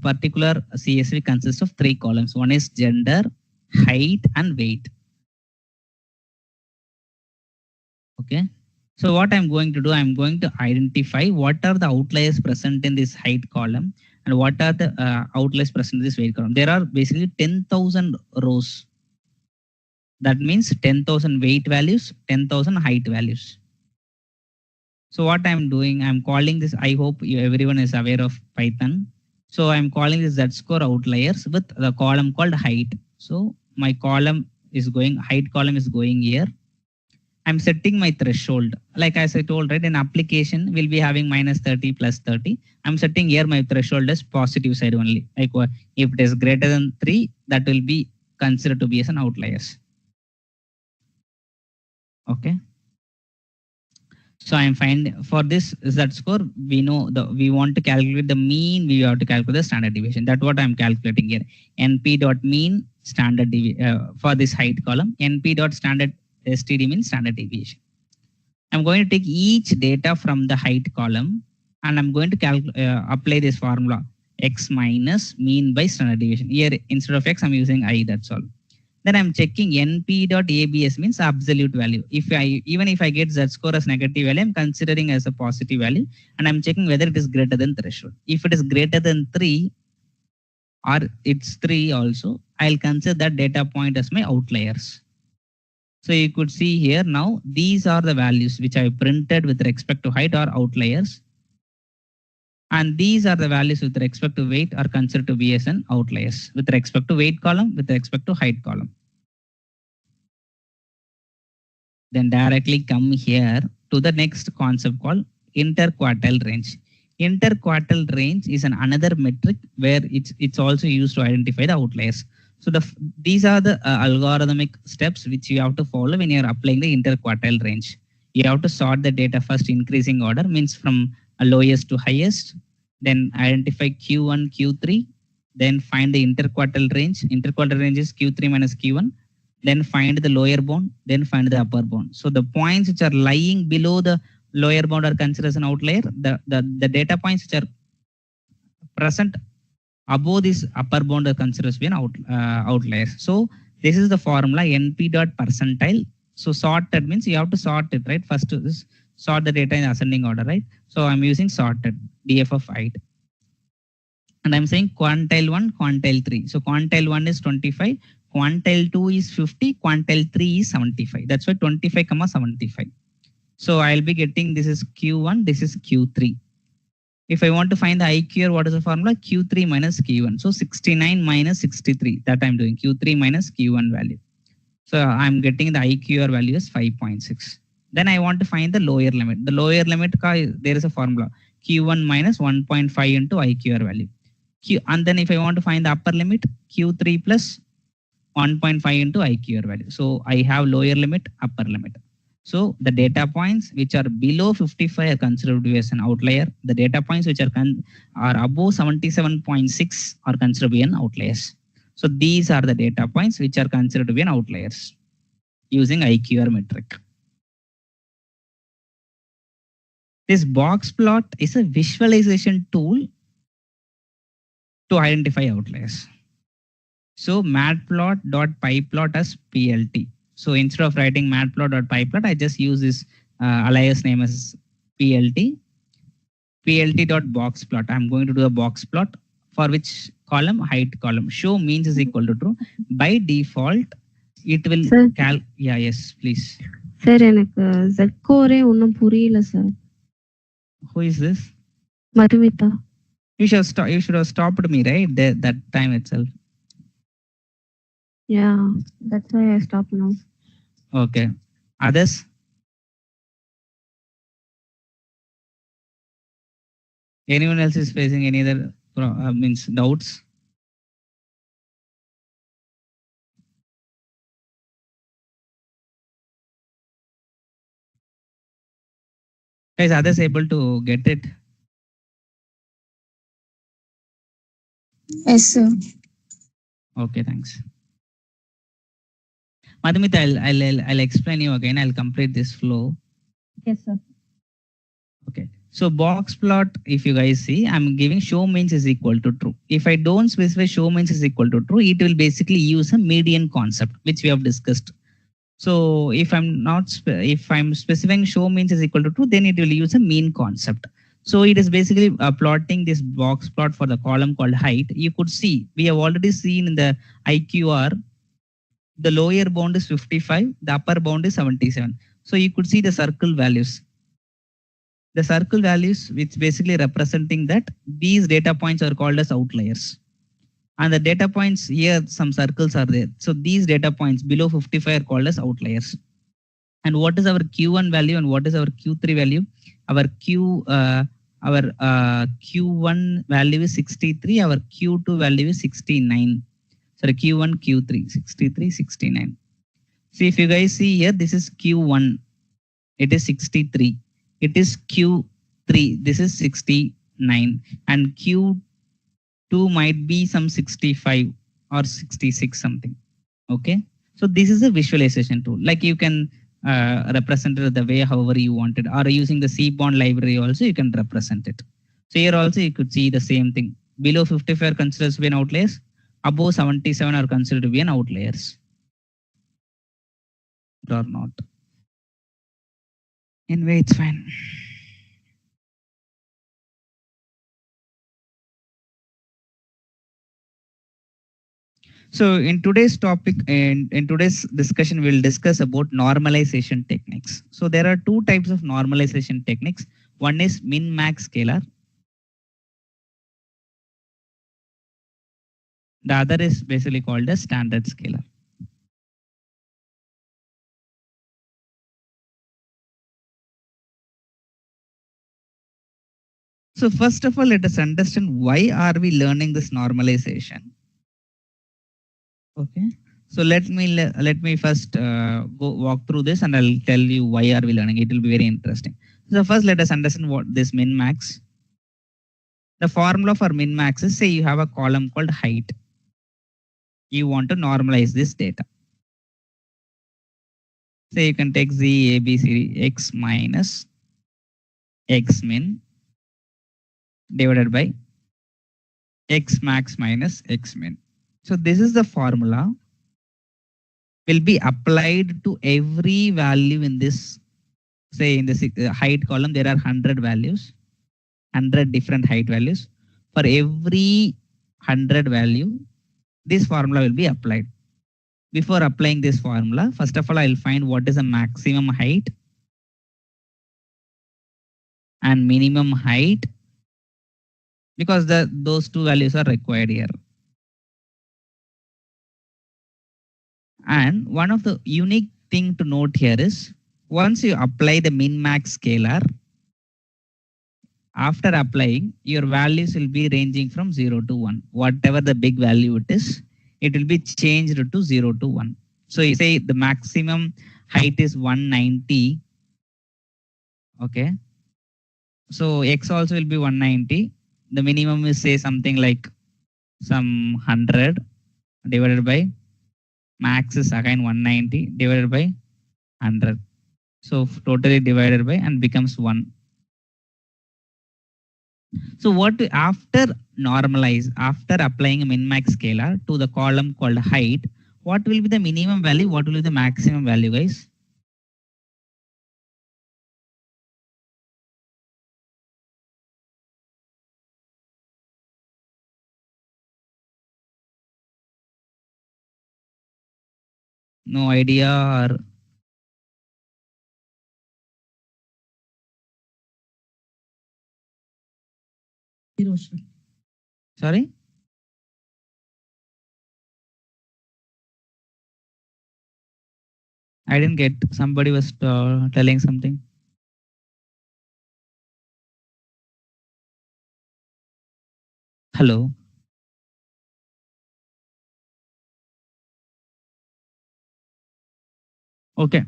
particular CSV consists of 3 columns. One is gender, height, and weight. Okay. So what I'm going to do, I'm going to identify what are the outliers present in this height column and what are the outliers present in this weight column. There are basically 10,000 rows. That means 10,000 weight values, 10,000 height values. So what I'm doing, I'm calling this, I hope everyone is aware of Python. So I'm calling this Z-score outliers with the column called height. So my column is going, height column is going here. I'm setting my threshold. Like as I told, right, in application, we'll be having -30 +30. I'm setting here my threshold as positive side only. Like if it is greater than 3, that will be considered to be as an outliers. Okay. So I'm finding for this Z-score, we know we want to calculate the mean, we have to calculate the standard deviation. That's what I'm calculating here. np.mean standard for this height column. np.standard STD means standard deviation. I'm going to take each data from the height column and I'm going to apply this formula x minus mean by standard deviation. Here instead of x, I'm using I, that's all. Then I'm checking np.abs means absolute value. Even if I get Z-score as negative value, I'm considering as a positive value and I'm checking whether it is greater than threshold. If it is greater than 3 or it's 3 also, I'll consider that data point as my outliers. So you could see here now, these are the values which I printed with respect to height or outliers. And these are the values with respect to weight are considered to be as an outliers with respect to weight column, with respect to height column. Then directly come here to the next concept called interquartile range. Interquartile range is another metric where it's also used to identify the outliers. So these are the algorithmic steps which you have to follow when you're applying the interquartile range. You have to sort the data first increasing order, means from lowest to highest, then identify Q1, Q3, then find the interquartile range. Interquartile range is Q3 minus Q1, then find the lower bound, then find the upper bound. So the points which are lying below the lower bound are considered as an outlier. The data points which are present above this upper bound are considered to be an outliers. So this is the formula np.percentile. So sorted means you have to sort it, right? First is sort the data in ascending order, right? So I'm using sorted df of height. And I'm saying quantile 1, quantile 3. So quantile 1 is 25, quantile 2 is 50, quantile 3 is 75. That's why 25, 75. So I'll be getting this is Q1, this is Q3. If I want to find the IQR, what is the formula? Q3 minus Q1. So 69 minus 63. That I'm doing Q3 minus Q1 value. So I'm getting the IQR value is 5.6. Then I want to find the lower limit. The lower limit, there is a formula. Q1 minus 1.5 into IQR value. And then if I want to find the upper limit, Q3 plus 1.5 into IQR value. So I have lower limit, upper limit. So the data points which are below 55 are considered to be as an outlier. The data points which are above 77.6 are considered to be an outliers. So these are the data points which are considered to be an outliers using IQR metric. This box plot is a visualization tool to identify outliers. So matplot.pyplot as PLT. So instead of writing matplot.pyplot, I just use this alias name as PLT. PLT.boxplot. I'm going to do a box plot For which column? Height column. Show means is equal to true. By default, it will Sir. yeah, yes, please. Sir எனக்கு Z core ஒன்றும் புரியல சார். Who is this? Madhumitha. You should have stopped me, right? That time itself. Yeah, that's why I stopped now. Okay. Others? Anyone else is facing any other means doubts? Is others able to get it? Yes, sir. Okay, thanks. Madhumita, I'll explain you again. I'll complete this flow. Yes, sir. Okay. So box plot, if you guys see, I'm giving show means is equal to true. If I don't specify show means is equal to true, it will basically use a median concept, which we have discussed. So if I'm specifying show means is equal to true, then it will use a mean concept. So it is basically plotting this box plot for the column called height. You could see, we have already seen in the IQR, the lower bound is 55, the upper bound is 77. So you could see the circle values. The circle values, which basically representing that these data points are called as outliers. And the data points here, some circles are there. So these data points below 55 are called as outliers. And what is our Q1 value and what is our Q3 value? Our Q1 value is 63, our Q2 value is 69. Sorry, Q1, Q3, 63, 69. See, if you guys see here, this is Q1, it is 63. It is Q3, this is 69. And Q2 might be some 65 or 66 something. Okay. So this is a visualization tool. Like you can represent it the way however you want it, or using the Seaborn library also you can represent it. So here also you could see the same thing. Below 55 are considered to be an outliers. Above 77 are considered to be an outliers. Or not. Anyway, it's fine. So in today's topic and in today's discussion, we'll discuss about normalization techniques. So there are two types of normalization techniques. One is min-max scalar. The other is basically called a standard scalar. So first of all, let us understand why are we learning this normalization. Okay. So let me first go walk through this and I'll tell you why are we learning. It will be very interesting. So first, let us understand what this min-max. The formula for min-max is, say you have a column called height. You want to normalize this data. Say you can take Z, A, B, C, D, X minus X min divided by X max minus X min. So this is the formula will be applied to every value in this. Say in the height column, there are 100 values, 100 different height values. For every 100 value, this formula will be applied. Before applying this formula, first of all, I'll find what is the maximum height and minimum height, because those two values are required here. And one of the unique thing to note here is, once you apply the min-max scalar, after applying, your values will be ranging from 0 to 1. Whatever the big value it is, it will be changed to 0 to 1. So you say the maximum height is 190. Okay. So X also will be 190. The minimum is, say, something like some 100 divided by max is again 190 divided by 100. So totally divided by and becomes 1. So after after applying a min-max scalar to the column called height, what will be the minimum value? What will be the maximum value, guys? No idea or Erosion. sorry? I didn't get. Somebody was telling something. Hello. Okay.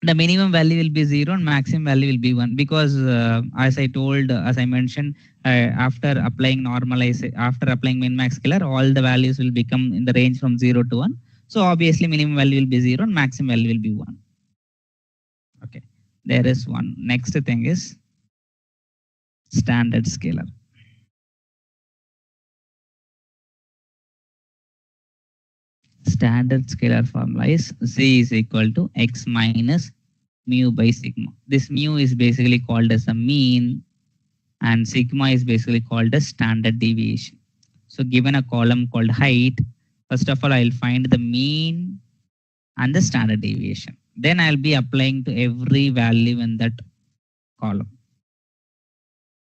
The minimum value will be 0 and maximum value will be 1 because as I told, as I mentioned, after applying after applying min max scalar, all the values will become in the range from 0 to 1. So obviously minimum value will be 0 and maximum value will be 1. Okay. There is one. Next thing is standard scalar. Standard scalar formula is Z is equal to X minus mu by sigma. This mu is basically called as a mean and sigma is basically called as standard deviation. So given a column called height, first of all, I'll find the mean and the standard deviation. Then I'll be applying to every value in that column.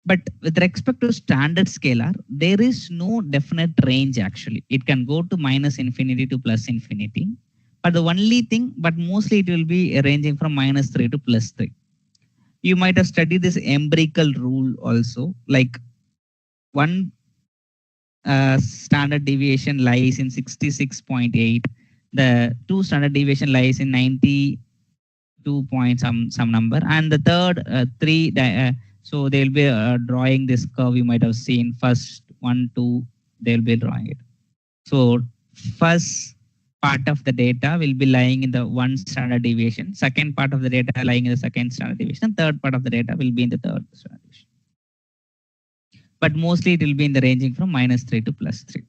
But with respect to standard scalar, there is no definite range actually. It can go to minus infinity to plus infinity. But the only thing, but mostly it will be ranging from minus 3 to plus 3. You might have studied this empirical rule also, like one standard deviation lies in 66.8. The two standard deviation lies in 92 point some number, and the third so they'll be drawing this curve. You might have seen first 1, 2. They'll be drawing it. So first part of the data will be lying in the one standard deviation. Second part of the data lying in the second standard deviation. Third part of the data will be in the third standard deviation. But mostly it will be in the ranging from minus 3 to plus 3.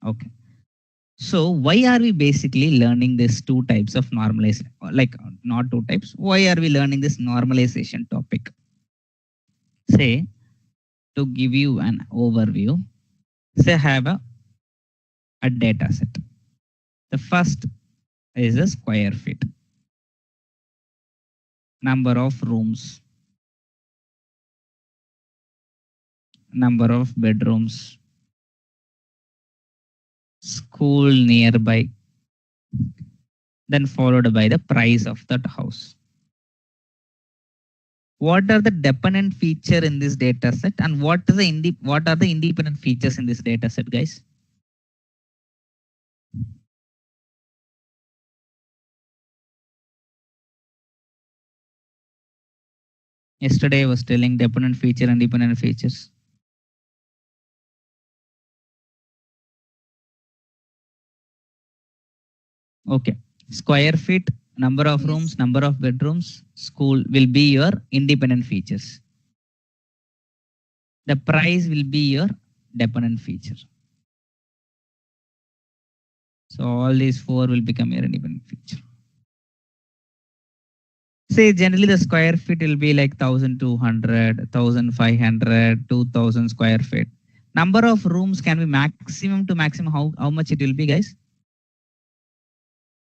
Okay. So why are we basically learning these two types of normalization? Like not two types. Why are we learning this normalization topic? Say, to give you an overview, say I have a data set. The first is a square feet. Number of rooms. Number of bedrooms. School nearby. Then followed by the price of that house. What are the dependent feature in this data set and what are the independent features in this data set, guys? Yesterday I was telling dependent feature and independent features. Okay. Square feet, number of rooms, number of bedrooms, school will be your independent features. The price will be your dependent feature. So all these four will become your independent feature. Say generally the square feet will be like 1200, 1500, 2000 square feet. Number of rooms can be maximum to maximum. How much it will be, guys?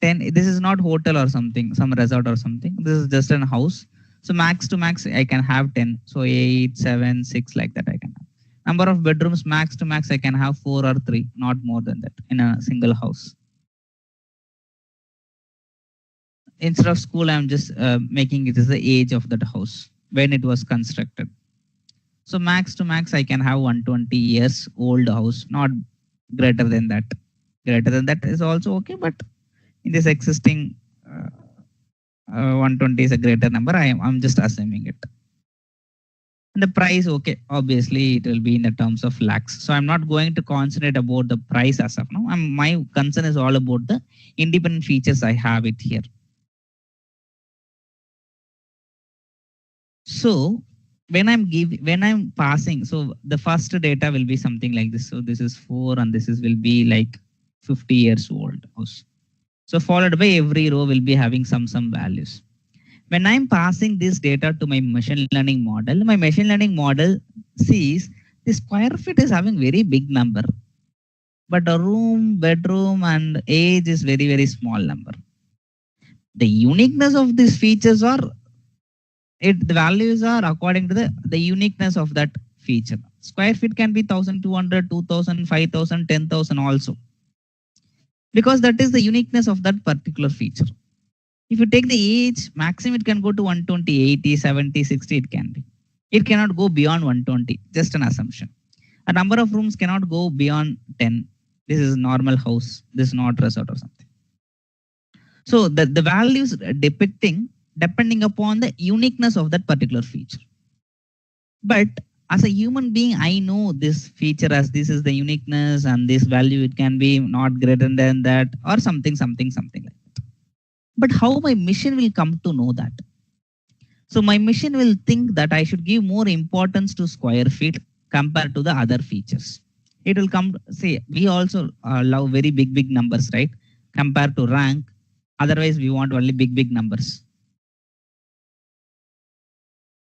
10. This is not hotel or something, some resort or something. This is just an house. So max to max, I can have 10. So 8, 7, 6 like that I can have. Number of bedrooms, max to max, I can have 4 or 3, not more than that in a single house. Instead of school, I'm just making it as the age of that house when it was constructed. So max to max, I can have 120 years old house, not greater than that. Greater than that is also okay, but in this existing 120 is a greater number. I'm just assuming it. And the price, okay, obviously it will be in the terms of lakhs. So I'm not going to concentrate about the price as of now. My concern is all about the independent features I have it here. So when I'm passing, so the first data will be something like this. So this is 4 and this will be like 50 years old house. So followed by every row will be having some values. When I'm passing this data to my machine learning model sees the square feet is having very big number. but a room, bedroom, and age is very, very small number. The uniqueness of these features are the values are according to the uniqueness of that feature. Square feet can be 1200, 2000, 5000, 10,000 also, because that is the uniqueness of that particular feature. If you take the age, maximum it can go to 120, 80, 70, 60 it can be. It cannot go beyond 120, just an assumption. A number of rooms cannot go beyond 10. This is normal house, this is not resort or something. So the values depicting depending upon the uniqueness of that particular feature. But as a human being, I know this feature as this is the uniqueness and this value, it can be not greater than that or something like that. But how my machine will come to know that? So my machine will think that I should give more importance to square feet compared to the other features. It will come, say, we also love very big numbers, right? Compared to rank. Otherwise, we want only big numbers.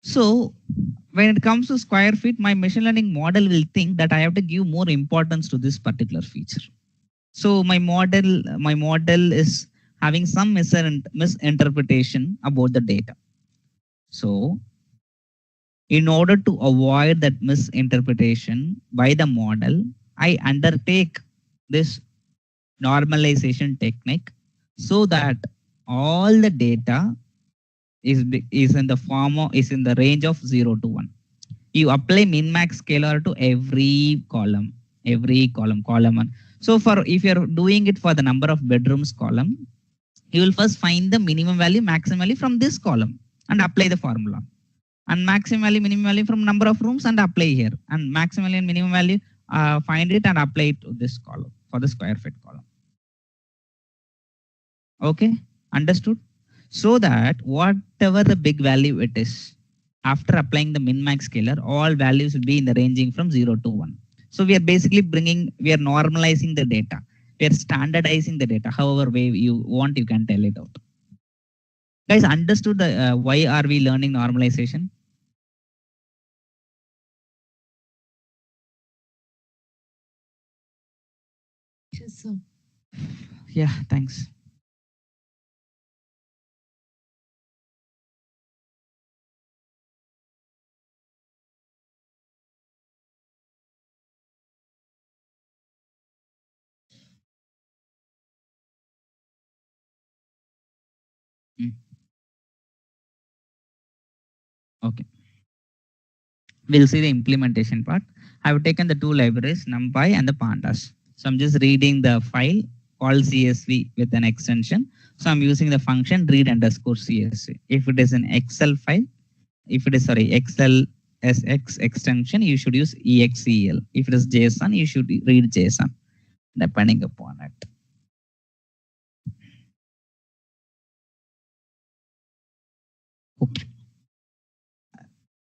So when it comes to square feet, my machine learning model will think that I have to give more importance to this particular feature. So my model is having some misinterpretation about the data. So in order to avoid that misinterpretation by the model, I undertake this normalization technique so that all the data is in the range of 0 to 1. You apply min max scalar to every column one. So if you're doing it for the number of bedrooms column, you will first find the minimum value maximally from this column and apply the formula. And maximally minimum value from number of rooms and apply here. And maximally and minimum value, find it and apply it to this column for the square feet column. Okay, understood? So that whatever the big value it is, after applying the min-max scalar, all values will be in the ranging from 0 to 1. So we are basically we are normalizing the data. We are standardizing the data. However way you want, you can tell it out. Guys, understood why are we learning normalization? Yes, sir. Yeah, thanks. Okay. We'll see the implementation part. I've taken the two libraries, NumPy and the Pandas. So I'm just reading the file called CSV with an extension. So I'm using the function read underscore CSV. If it is an Excel file, if it is, Excel SX extension, you should use EXEL. If it is JSON, you should read JSON, depending upon it. Okay.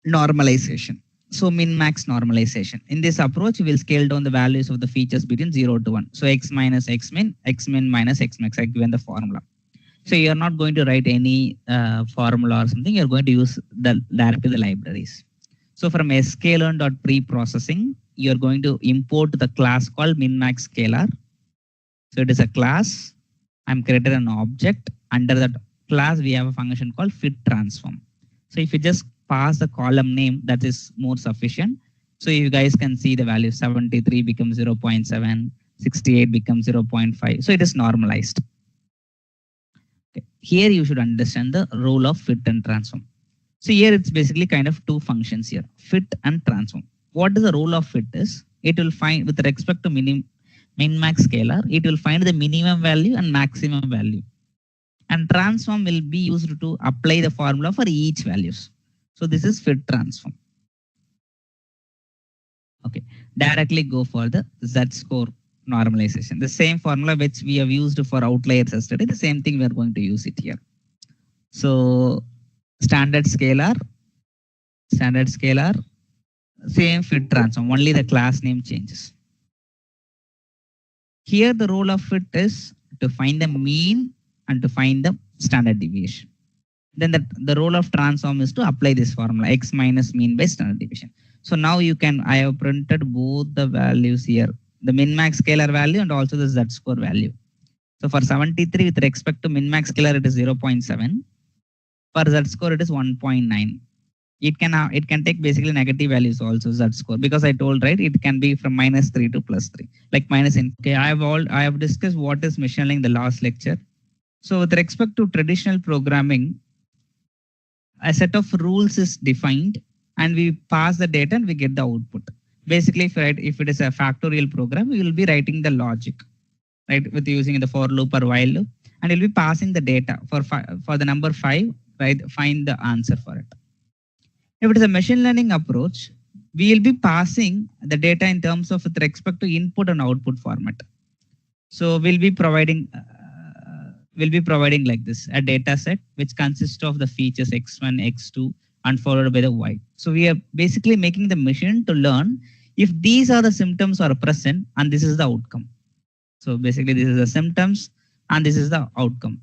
Normalization. So min-max normalization. In this approach, we will scale down the values of the features between 0 to 1. So x minus xmin, xmin minus xmax, I given the formula. So you're not going to write any formula or something. You're going to use directly the libraries. So from sklearn.preprocessing, you're going to import the class called min-max scalar. So it is a class. I'm created an object. Under that class, we have a function called fit transform. So if you just pass the column name, that is more sufficient. So you guys can see the value 73 becomes 0.7, 68 becomes 0.5. So it is normalized. Okay. Here you should understand the role of fit and transform. So here it's basically kind of two functions here, fit and transform. What is the role of fit is, it will find with respect to min-max scalar, it will find the minimum value and maximum value. And transform will be used to apply the formula for each values. So this is fit transform. Okay, directly go for the Z-score normalization. The same formula which we have used for outliers yesterday, the same thing we are going to use it here. So standard scalar, same fit transform, only the class name changes. Here the role of fit is to find the mean and to find the standard deviation. Then the role of transform is to apply this formula, x minus mean by standard deviation. So now you can, I have printed both the values here the min-max scalar value and also the z-score value. So for 73, with respect to min-max scalar, it is 0.7. For z-score, it is 1.9. It can take basically negative values also, z-score, because I told, right, it can be from -3 to +3, like minus in. Okay, I have discussed what is machine learning in the last lecture. So with respect to traditional programming, a set of rules is defined and we pass the data and we get the output. Basically, if it is a factorial program, we will be writing the logic, right, with using the for loop or while loop, and we'll be passing the data for the number 5, right, find the answer for it. If it is a machine learning approach, we will be passing the data in terms of with respect to input and output format. So we'll be providing like this, a data set which consists of the features x1, x2, and followed by the y. So we are basically making the machine to learn if these are the symptoms are present and this is the outcome. So basically this is the symptoms and this is the outcome.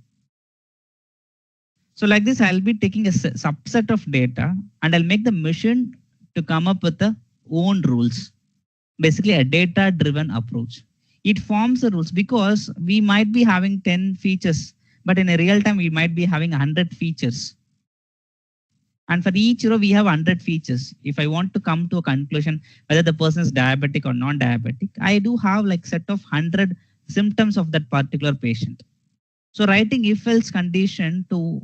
So like this, I'll be taking a subset of data and I'll make the machine to come up with the own rules. Basically a data-driven approach. It forms the rules because we might be having 10 features, but in a real time, we might be having 100 features. And for each row, we have 100 features. If I want to come to a conclusion whether the person is diabetic or non-diabetic, I do have like set of 100 symptoms of that particular patient. So writing if-else condition to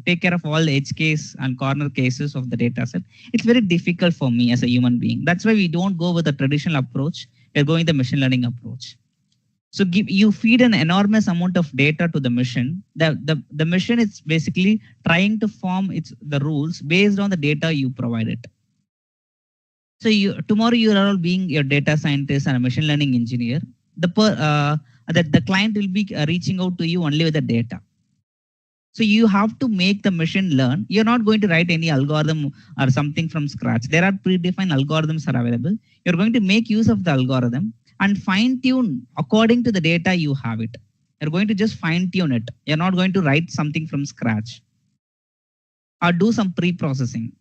take care of all the edge case and corner cases of the data set, it's very difficult for me as a human being. That's why we don't go with the traditional approach. We're going the machine learning approach. So you feed an enormous amount of data to the machine. The machine is basically trying to form the rules based on the data you provide it. So tomorrow you are all being your data scientist and a machine learning engineer. The client will be reaching out to you only with the data. So you have to make the machine learn. You're not going to write any algorithm or something from scratch. There are predefined algorithms are available. You're going to make use of the algorithm and fine tune according to the data you have it. You're going to just fine tune it. You're not going to write something from scratch or do some pre-processing.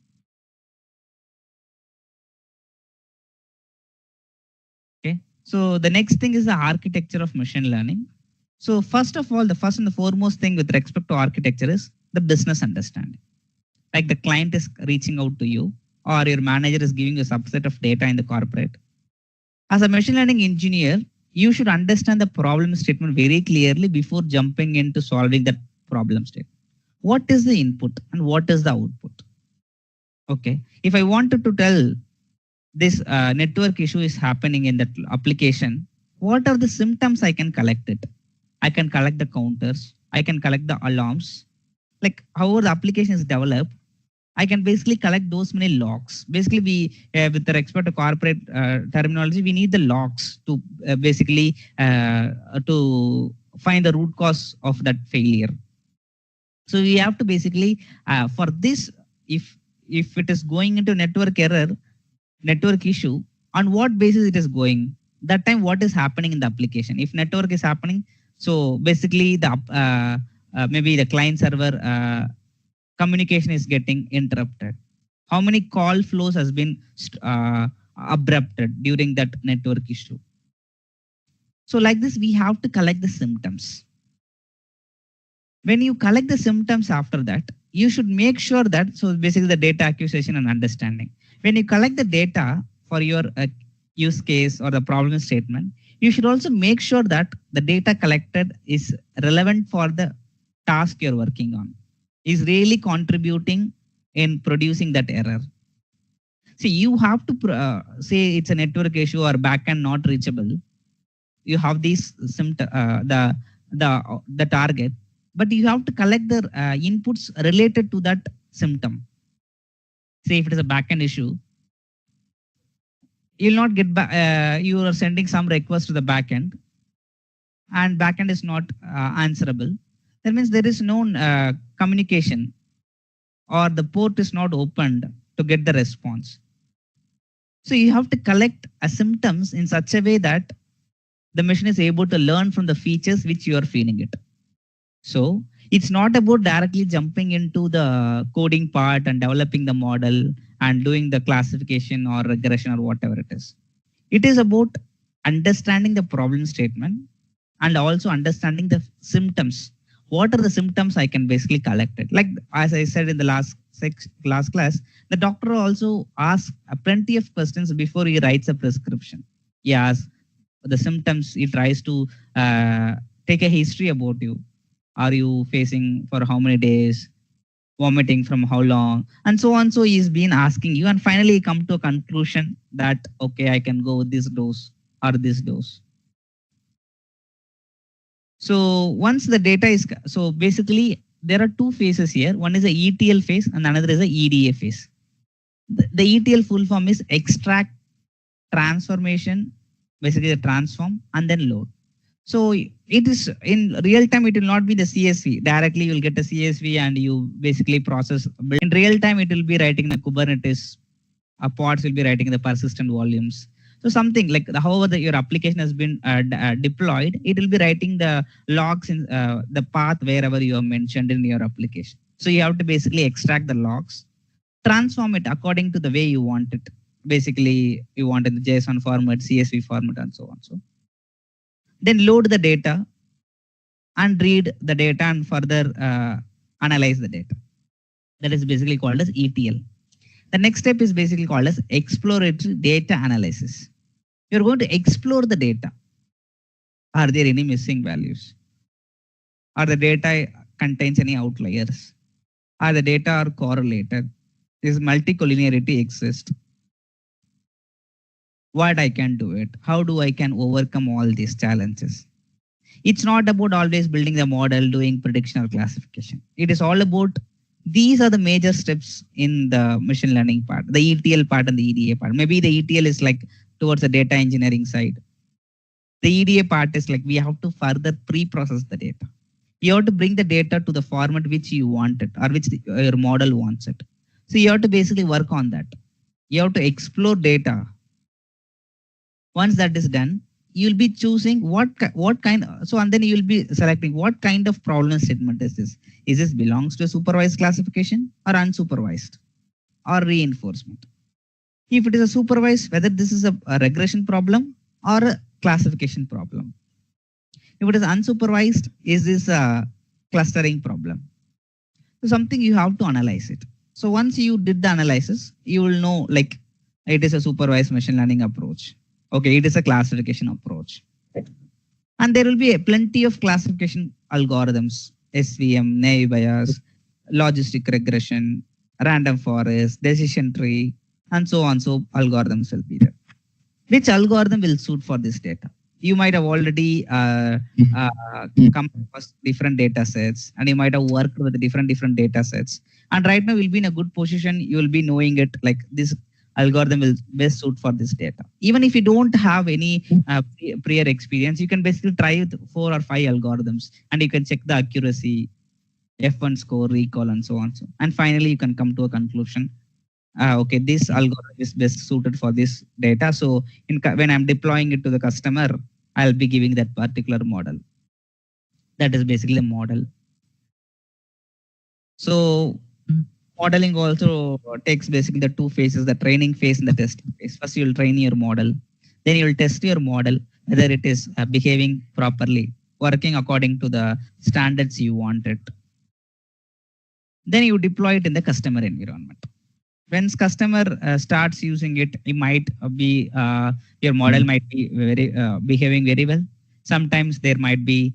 Okay. So the next thing is the architecture of machine learning. So first of all, the first and the foremost thing with respect to architecture is the business understanding. Like the client is reaching out to you or your manager is giving you a subset of data in the corporate. As a machine learning engineer, you should understand the problem statement very clearly before jumping into solving that problem statement. What is the input and what is the output? Okay. If I wanted to tell this network issue is happening in that application, what are the symptoms I can collect it? I can collect the counters. I can collect the alarms. Like however the application is developed, I can basically collect those many logs. Basically, with the respect to corporate terminology, we need the logs to basically to find the root cause of that failure. So we have to basically for this, if it is going into network error, network issue, on what basis it is going? That time, what is happening in the application? If network is happening, so basically the maybe the client server communication is getting interrupted. How many call flows has been abrupted during that network issue? So like this, we have to collect the symptoms. When you collect the symptoms after that, you should make sure that, so basically the data acquisition and understanding. When you collect the data for your use case or the problem statement, you should also make sure that the data collected is relevant for the task you're working on, is really contributing in producing that error. See, you have to say it's a network issue or backend not reachable. You have these the target, but you have to collect the inputs related to that symptom. Say if it is a backend issue, you'll not get back. You are sending some request to the backend, and backend is not answerable. That means there is no communication, or the port is not opened to get the response. So you have to collect symptoms in such a way that the machine is able to learn from the features which you are feeding it. So it's not about directly jumping into the coding part and developing the model and doing the classification or regression or whatever it is. It is about understanding the problem statement and also understanding the symptoms. What are the symptoms I can basically collect it? Like as I said in the last class, the doctor also asks plenty of questions before he writes a prescription. He asks the symptoms. He tries to take a history about you. Are you facing for how many days? Vomiting from how long? And so on. So he's been asking you, and finally he come to a conclusion that okay, I can go with this dose or this dose. So once the data is, so basically there are two phases here. One is a ETL phase and another is a EDA phase. The ETL full form is extract, transformation, basically the transform, and then load. So it is in real time, it will not be the CSV. Directly you will get a CSV and you basically process. In real time, it will be writing the Kubernetes. Pods will be writing the persistent volumes. So something like however your application has been deployed, it will be writing the logs in the path wherever you have mentioned in your application. So you have to basically extract the logs, transform it according to the way you want it. Basically, you want in the JSON format, CSV format, and so on. So then load the data and read the data and further analyze the data. That is basically called as ETL. The next step is basically called as exploratory data analysis. You're going to explore the data. Are there any missing values? Are the data contains any outliers? Are the data are correlated? Does multicollinearity exist? What I can do it? How do I can overcome all these challenges? It's not about always building the model, doing prediction or classification. It is all about these are the major steps in the machine learning part, the ETL part and the EDA part. Maybe the ETL is like towards the data engineering side. The EDA part is like we have to further pre-process the data. You have to bring the data to the format which you want it or which your model wants it. So you have to basically work on that. You have to explore data. Once that is done, you'll be choosing what kind. So and then you'll be selecting what kind of problem statement is this. Is this belongs to a supervised classification or unsupervised or reinforcement? If it is a supervised, whether this is a regression problem or a classification problem. If it is unsupervised, is this a clustering problem? So something you have to analyze it. So once you did the analysis, you will know like it is a supervised machine learning approach. Okay, it is a classification approach. And there will be plenty of classification algorithms, SVM, naive Bayes, logistic regression, random forest, decision tree, and so on. So algorithms will be there. Which algorithm will suit for this data? You might have already come across different data sets and you might have worked with different data sets. And right now you'll be in a good position. You will be knowing it like this algorithm will best suit for this data. Even if you don't have any prior experience, you can basically try with 4 or 5 algorithms and you can check the accuracy, F1 score, recall, and so on. So, and finally, you can come to a conclusion. Okay, this algorithm is best suited for this data. So when I'm deploying it to the customer, I'll be giving that particular model. That is basically the model. So modeling also takes basically the 2 phases, the training phase and the testing phase. First, you'll train your model. Then you'll test your model, whether it is behaving properly, working according to the standards you want it. Then you deploy it in the customer environment. When customer starts using it, it might be, your model might be behaving very well. Sometimes there might be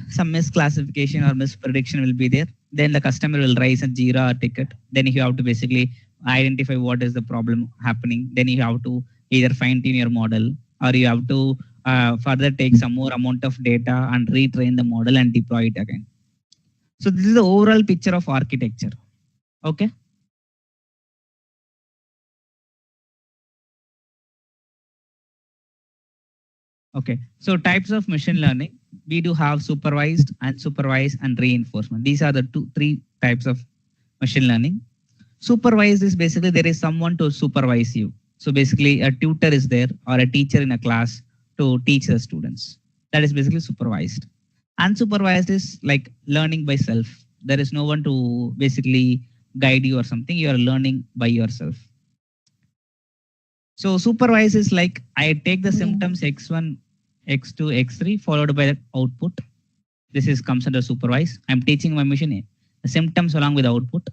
some misclassification or misprediction will be there. Then the customer will raise a Jira ticket. Then you have to basically identify what is the problem happening. Then you have to either fine tune your model or you have to further take some more amount of data and retrain the model and deploy it again. So this is the overall picture of architecture. Okay. Okay. So types of machine learning, we do have supervised, unsupervised, and reinforcement. These are the 3 types of machine learning. Supervised is basically there is someone to supervise you. So basically a tutor is there or a teacher in a class to teach the students. That is basically supervised. Unsupervised is like learning by self. There is no one to basically guide you or something. You are learning by yourself. So supervised is like I take the symptoms x1, x2, x3 followed by the output. This is comes under supervised. I'm teaching my machine the symptoms along with the output.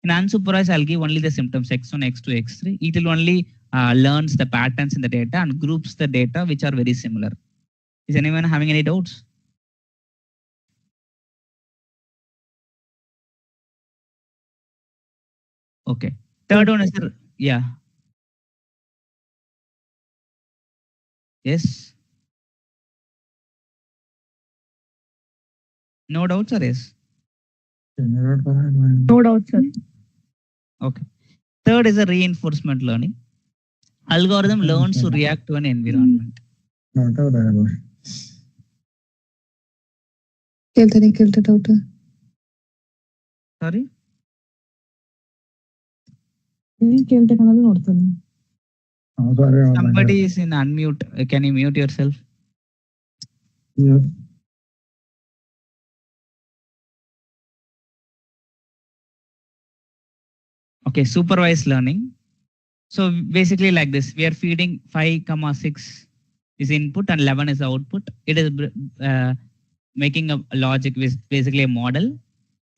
In unsupervised, I'll give only the symptoms x1, x2, x3. It will only learns the patterns in the data and groups the data which are very similar. Is anyone having any doubts? Okay. Third one is yeah. Yes. No doubts or yes? No doubt, sir. Okay. Third is a reinforcement learning. Algorithm learns to react to an environment. Sorry? Somebody is in unmute. Can you mute yourself? Okay, supervised learning. So basically like this, we are feeding 5, 6 is input and 11 is the output. It is making a logic with basically a model.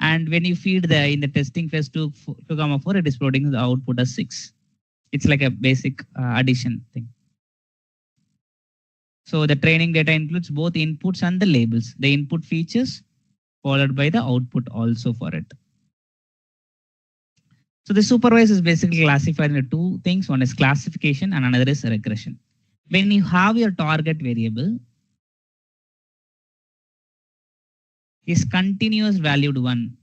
And when you feed the in the testing phase 2, 4, it is producing the output as 6. It's like a basic addition thing. So the training data includes both inputs and the labels. The input features followed by the output also for it. So the supervised is basically classified into two things. One is classification and another is regression. When you have your target variable is continuous valued one,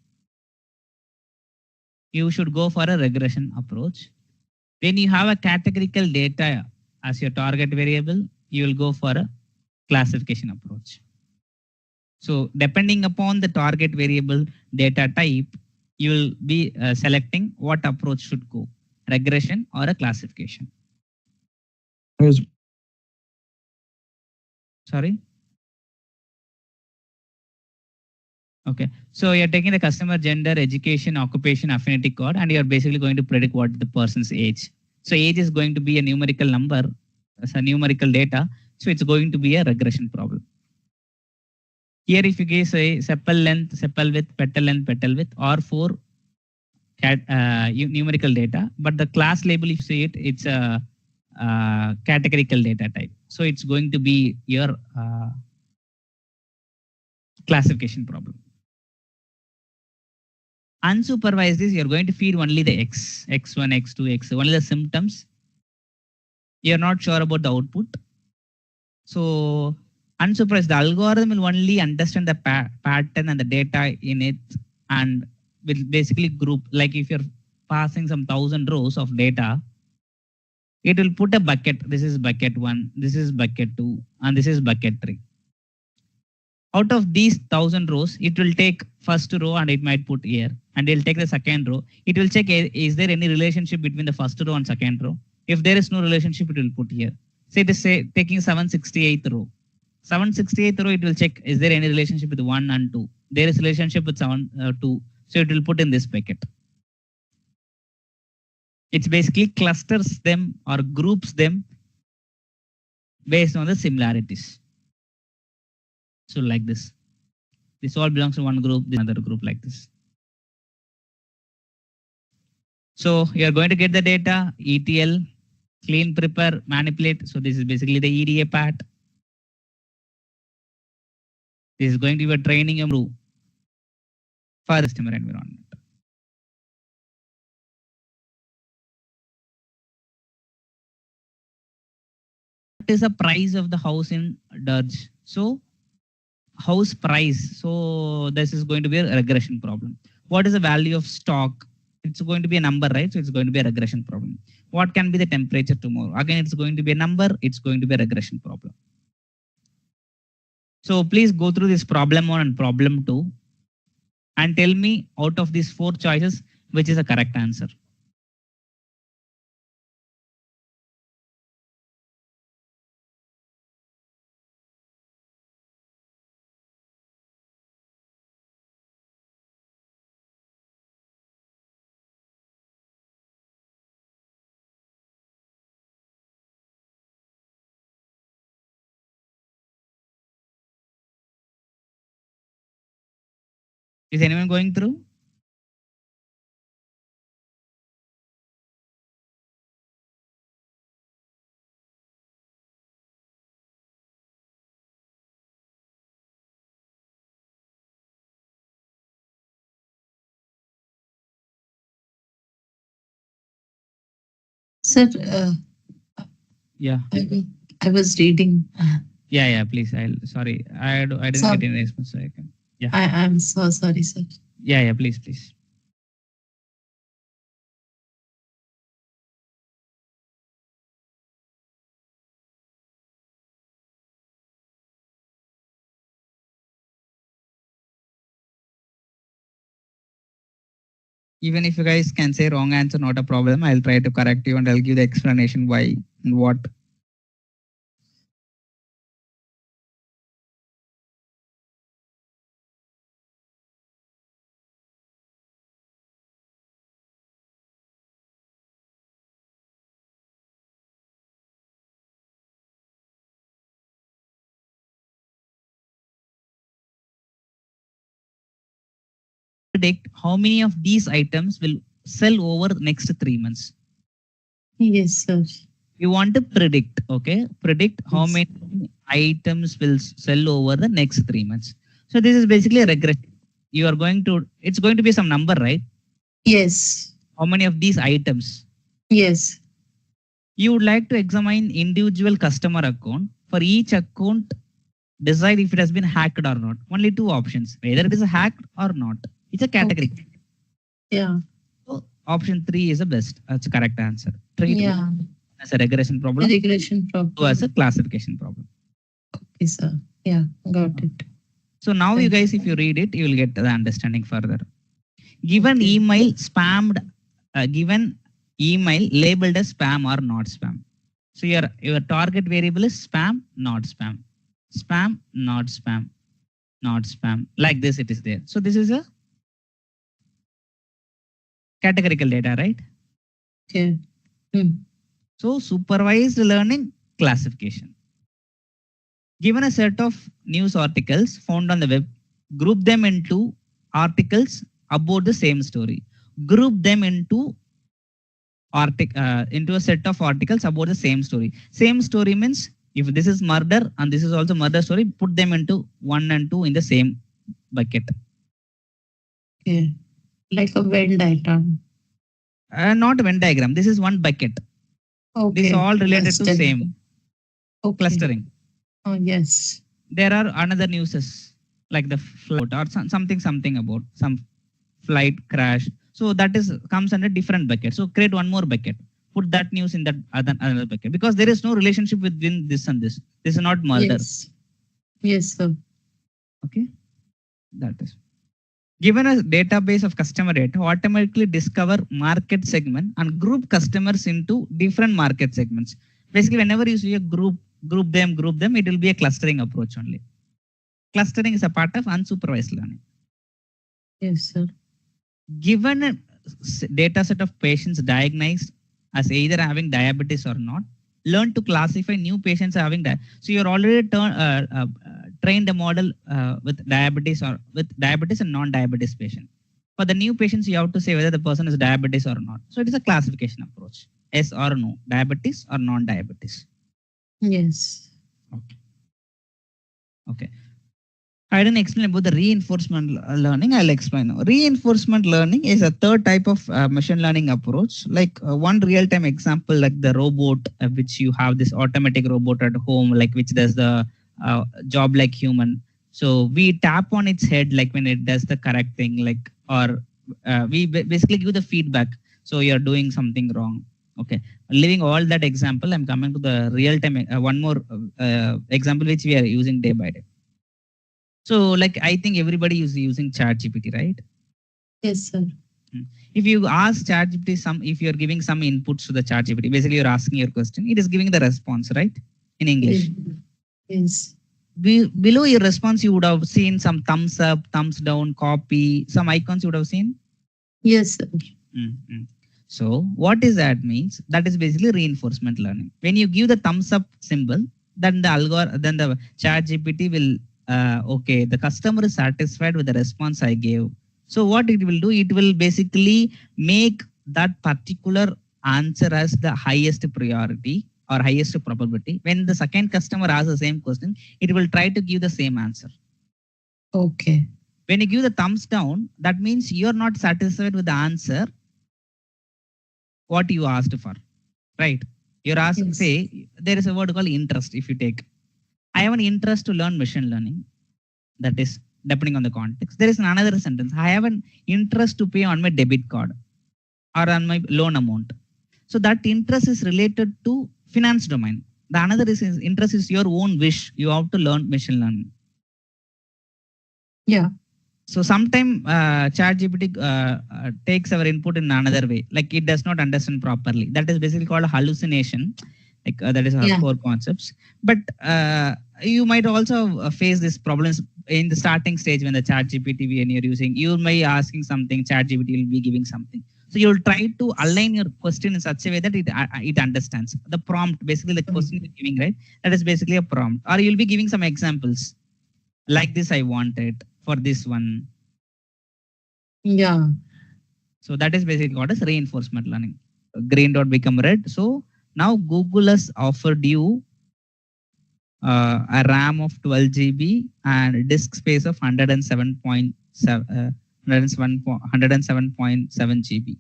you should go for a regression approach. When you have a categorical data as your target variable, you will go for a classification approach. So depending upon the target variable data type, you will be selecting what approach should go, regression or a classification. Sorry? Okay. So you're taking the customer gender, education, occupation, affinity code, and you're basically going to predict what the person's age. So age is going to be a numerical number, as a numerical data. So it's going to be a regression problem. Here, if you give say sepal length, sepal width, petal width, or 4 numerical data, but the class label, if you see it, it's a categorical data type. So it's going to be your classification problem. Unsupervised is you're going to feed only the x1, x2, x, only the symptoms. You're not sure about the output. So unsupervised, the algorithm will only understand the pattern and the data in it and will basically group, like if you're passing some 1,000 rows of data, it will put a bucket. This is bucket 1, this is bucket 2, and this is bucket 3. Out of these 1,000 rows, it will take first row and it might put here, and it'll take the second row. It will check is there any relationship between the first row and second row. If there is no relationship, it will put here. Say it is taking 768th row. 768th row, it will check is there any relationship with 1 and 2. There is relationship with 2, so it will put in this bucket. It basically clusters them or groups them based on the similarities. So like this. This all belongs to one group, this another group like this. So you are going to get the data, ETL, clean, prepare, manipulate. So this is basically the EDA part. This is going to be a training for the customer environment. What is the price of the house in Dutch? So house price. So this is going to be a regression problem. What is the value of stock? It's going to be a number, right? So it's going to be a regression problem. What can be the temperature tomorrow? Again, it's going to be a number. It's going to be a regression problem. So please go through this problem 1 and problem 2 and tell me out of these 4 choices, which is the correct answer. Is anyone going through? Sir, Yeah. I was reading. Yeah. Please. Sorry. I didn't So get any response. So I can. Yeah. I'm so sorry, sir. Yeah. Please. Even if you guys can say wrong answer, not a problem. I'll try to correct you and I'll give the explanation why and what. Predict how many of these items will sell over the next 3 months. Yes, sir. You want to predict, okay? Predict how Yes. many items will sell over the next 3 months. So this is basically a regression. You are going to, it's going to be some number, right? Yes. How many of these items? Yes. You would like to examine individual customer account. For each account, decide if it has been hacked or not. Only two options, whether it is hacked or not. It's a category. Okay. Yeah. So option 3 is the best. That's the correct answer. Treat Yeah. one as a regression problem, Regression two problem. as a classification problem. Okay, sir. Yeah, got it. So now you Thank guys, if you read it, you will get the understanding further. Given Okay. email spammed, given email labeled as spam or not spam. So your target variable is spam, not spam. Spam, not spam, not spam. Like this, it is there. So this is a categorical data, right? Okay. Hmm. So supervised learning classification. Given a set of news articles found on the web, group them into articles about the same story. Group them into into a set of articles about the same story. Same story means if this is murder and this is also murder story, put them into 1 and 2 in the same bucket. Okay. Like a Venn diagram. Not Venn diagram. This is one bucket. Okay. This is all related to Clustering. same Okay. clustering. Oh, yes. There are another newses like the flood or something about some flight crash. So that is comes under different bucket. So create one more bucket. Put that news in that another bucket because there is no relationship between this and this. This is not murder. Yes. Yes, sir. Okay, that is. Given a database of customer data, automatically discover market segment and group customers into different market segments. Basically, whenever you see a group them, it will be a clustering approach only. Clustering is a part of unsupervised learning. Yes, sir. Given a data set of patients diagnosed as either having diabetes or not, learn to classify new patients having so you're already trained a model with diabetes and non-diabetes patient. For the new patients, you have to say whether the person is diabetes or not. So it is a classification approach. Yes or no, diabetes or non-diabetes. Yes. Okay. I didn't explain about the reinforcement learning. I'll explain now. Reinforcement learning is a third type of machine learning approach. Like one real-time example, like the robot, which you have this automatic robot at home, like which does the job like human. So we tap on its head, like when it does the correct thing, like or we basically give the feedback. So you're doing something wrong. Okay. Leaving all that example, I'm coming to the real-time. One more example which we are using day by day. So, like, I think everybody is using ChatGPT, right? Yes, sir. If you ask ChatGPT if you're giving some inputs to the ChatGPT, basically you're asking your question, it is giving the response, right? In English. Yes. Below your response, you would have seen some thumbs up, thumbs down, copy, some icons you would have seen. Yes, sir. Mm-hmm. So, what is that means? That is basically reinforcement learning. When you give the thumbs up symbol, then the ChatGPT will okay, the customer is satisfied with the response I gave. So what it will do, it will basically make that particular answer as the highest priority or highest probability. When the second customer asks the same question, it will try to give the same answer. Okay. When you give the thumbs down, that means you're not satisfied with the answer what you asked for, right? You're asked, Yes. say, there is a word called interest. If you take, I have an interest to learn machine learning. That is depending on the context. There is another sentence. I have an interest to pay on my debit card or on my loan amount. So that interest is related to finance domain. The another is interest is your own wish. You have to learn machine learning. Yeah. So sometimes ChatGPT takes our input in another way, like it does not understand properly. That is basically called hallucination. Like that is our Yeah. core concepts. But you might also face these problems in the starting stage when the ChatGPT when you're using. You may be asking something, ChatGPT will be giving something. So you'll try to align your question in such a way that it understands the prompt. Basically, the question you're giving, right? That is basically a prompt. Or you'll be giving some examples like this. I want it for this one. Yeah. So that is basically what is reinforcement learning. Green dot become red. So now Google has offered you a RAM of 12 GB and disk space of 107.7 GB.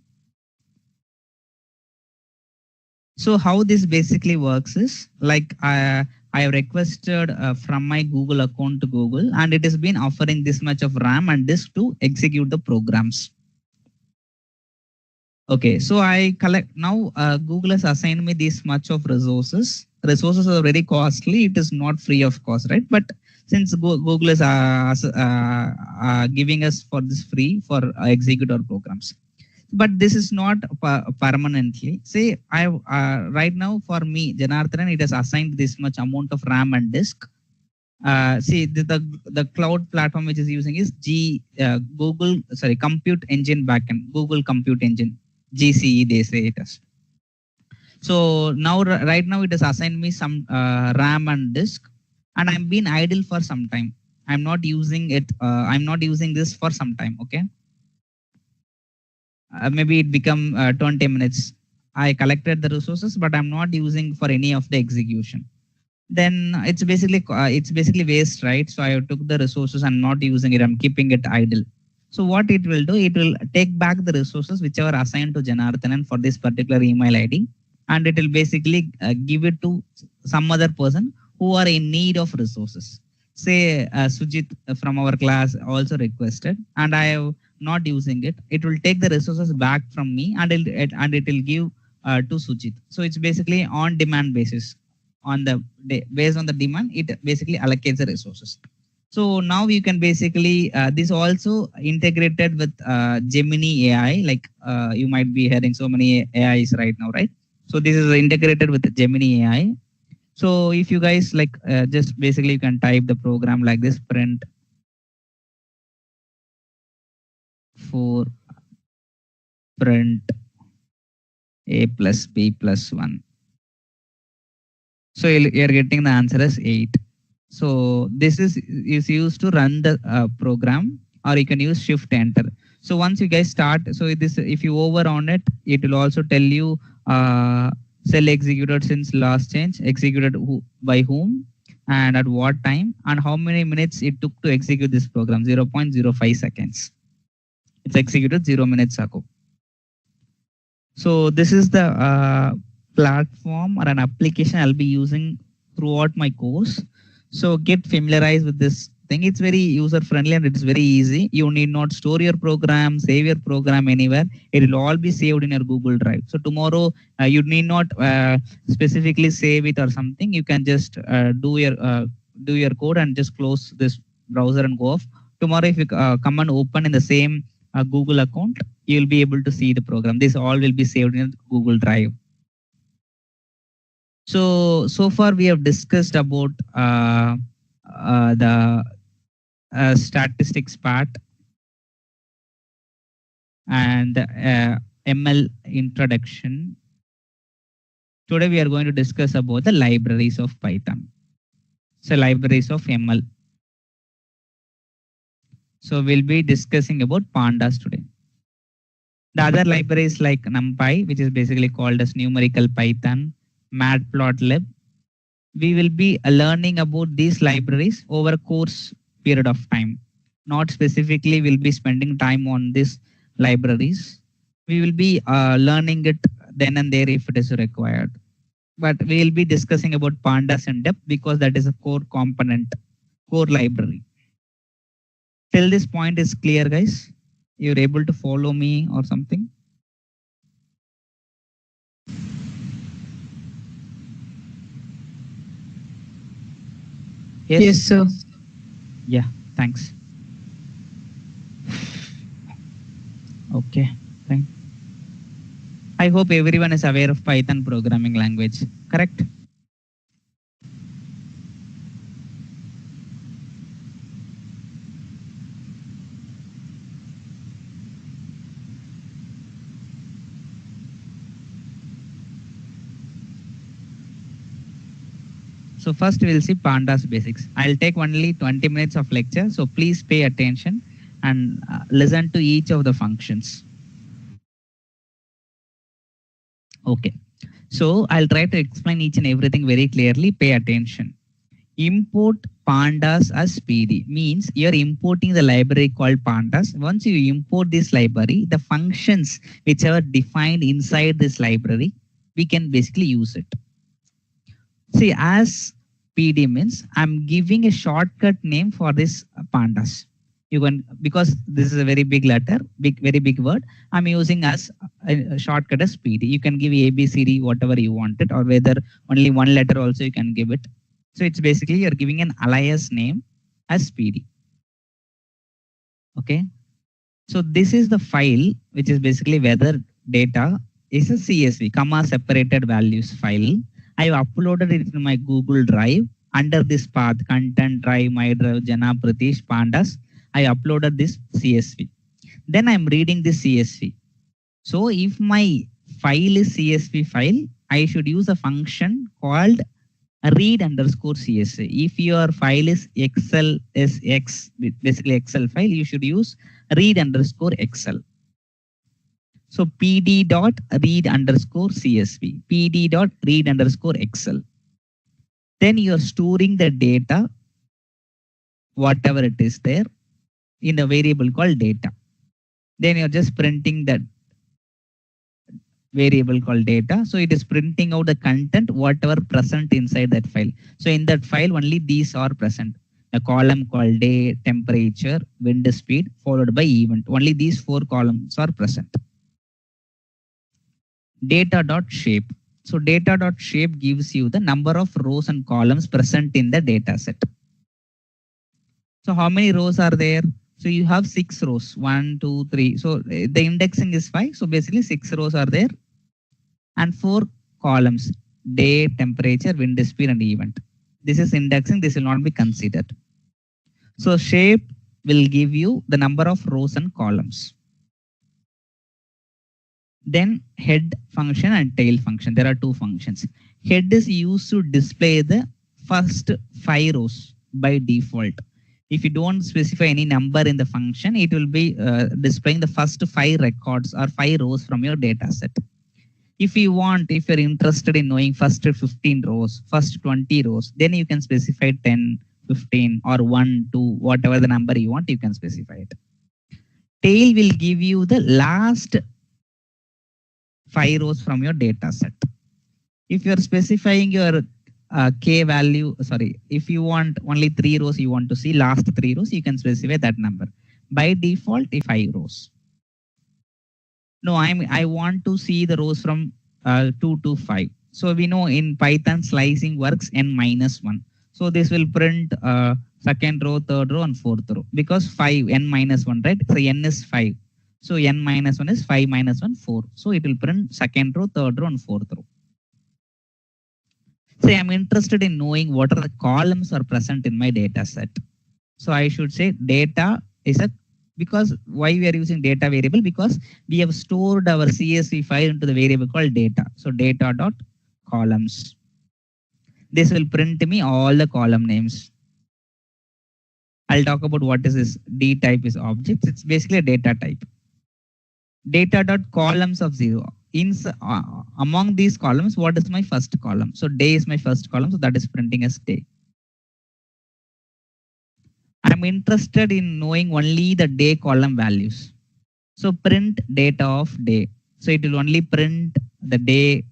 So how this basically works is like I have requested from my Google account to Google, and it has been offering this much of RAM and disk to execute the programs. Okay, so I collect now. Google has assigned me this much of resources. Resources are very costly. It is not free of cost, right? But since Google is giving us for this free for execute our programs, but this is not permanently. Say I right now for me, Janardhan, it has assigned this much amount of RAM and disk. See the cloud platform which is using is Compute Engine Backend, Google Compute Engine. GCE they say it is. So now right now it has assigned me some RAM and disk, and I'm been idle for some time. I'm not using it. I'm not using this for some time. Okay. Maybe it become 20 minutes. I collected the resources, but I'm not using for any of the execution. Then it's basically waste, right? So I took the resources and not using it. I'm keeping it idle. So what it will do, it will take back the resources which are assigned to Janardhan for this particular email ID, and it will basically give it to some other person who are in need of resources. Say Sujit from our class also requested, and I have not using it. It will take the resources back from me, and it will give to Sujit. So it's basically on demand basis. On the based on the demand, it basically allocates the resources. So now you can basically this also integrated with Gemini AI. Like you might be hearing so many AIs right now, right? So this is integrated with Gemini AI. So if you guys like just basically you can type the program like this: print for print a plus b plus 1. So you're getting the answer as 8. So this is used to run the program, or you can use shift enter. So once you guys start, so this if you over on it, it will also tell you cell executed since last change, executed by whom and at what time, and how many minutes it took to execute this program. 0.05 seconds. It's executed 0 minutes ago. So this is the platform or an application I'll be using throughout my course. So get familiarized with this thing. It's very user friendly and it's very easy. You need not store your program, save your program anywhere. It will all be saved in your Google Drive. So tomorrow you need not specifically save it or something. You can just do your code and just close this browser and go off. Tomorrow if you come and open in the same Google account, you will be able to see the program. This all will be saved in Google Drive. So far we have discussed about the statistics part and ML introduction. Today we are going to discuss about the libraries of Python. So libraries of ML. So we'll be discussing about Pandas today. The other libraries like NumPy, which is basically called as numerical Python, Matplotlib, we will be learning about these libraries over a course period of time. Not specifically we'll be spending time on these libraries. We will be learning it then and there if it is required. But we will be discussing about Pandas in depth because that is a core component, core library. Till this point is clear, guys? You're able to follow me or something? Yes? Yes, sir. Yeah, thanks. Okay, fine. I hope everyone is aware of Python programming language, correct? So first we'll see Pandas basics. I'll take only 20 minutes of lecture, so please pay attention and listen to each of the functions. Okay, so I'll try to explain each and everything very clearly. Pay attention. Import Pandas as PD means you're importing the library called Pandas. Once you import this library, the functions which are defined inside this library, we can basically use it. See, as PD means I'm giving a shortcut name for this Pandas. You can, because this is a very big letter, very big word, I'm using as a shortcut as PD. You can give A, B, C, D, whatever you want it, or whether only one letter also you can give it. So it's basically you're giving an alias name as PD. Okay. So this is the file, which is basically weather data is a CSV, comma separated values file. I have uploaded it in my Google Drive under this path, content drive, my drive, Jana, Pratish, Pandas. I uploaded this CSV. Then I'm reading this CSV. So if my file is CSV file, I should use a function called read underscore CSV. If your file is Excel SX, basically Excel file, you should use read underscore Excel. So pd dot read underscore CSV, pd dot read underscore Excel. Then you're storing the data, whatever it is there, in a variable called data. Then you're just printing that variable called data. So it is printing out the content, whatever present inside that file. So in that file, only these are present. A column called day, temperature, wind speed, followed by event. Only these 4 columns are present. Data.shape. So data.shape gives you the number of rows and columns present in the data set. So how many rows are there? So you have 6 rows, 1, 2, 3. So the indexing is 5. So basically 6 rows are there and 4 columns, day, temperature, wind speed and event. This is indexing. This will not be considered. So shape will give you the number of rows and columns. Then head function and tail function. There are 2 functions. Head is used to display the first 5 rows by default. If you don't specify any number in the function, it will be displaying the first 5 records or 5 rows from your data set. If you want, if you're interested in knowing first 15 rows, first 20 rows, then you can specify 10, 15 or 1, 2, whatever the number you want, you can specify it. Tail will give you the last 5 rows from your data set. If you're specifying your K value, if you want only 3 rows, you want to see last 3 rows, you can specify that number. By default, 5 rows. No, I want to see the rows from 2 to 5. So we know in Python slicing works n-1. So this will print second row, third row and fourth row because 5, n-1, right? So n is 5. So n-1 is 5 minus 1, 4. So it will print second row, third row and fourth row. Say I'm interested in knowing what are the columns are present in my data set. So I should say data is because why we are using data variable? Because we have stored our CSV file into the variable called data. So data dot columns. This will print me all the column names. I'll talk about what is this D type is objects. It's basically a data type. Data dot columns of 0. Among these columns, what is my first column? So day is my first column, so that is printing as day. I'm interested in knowing only the day column values. So print data of day. So it will only print the day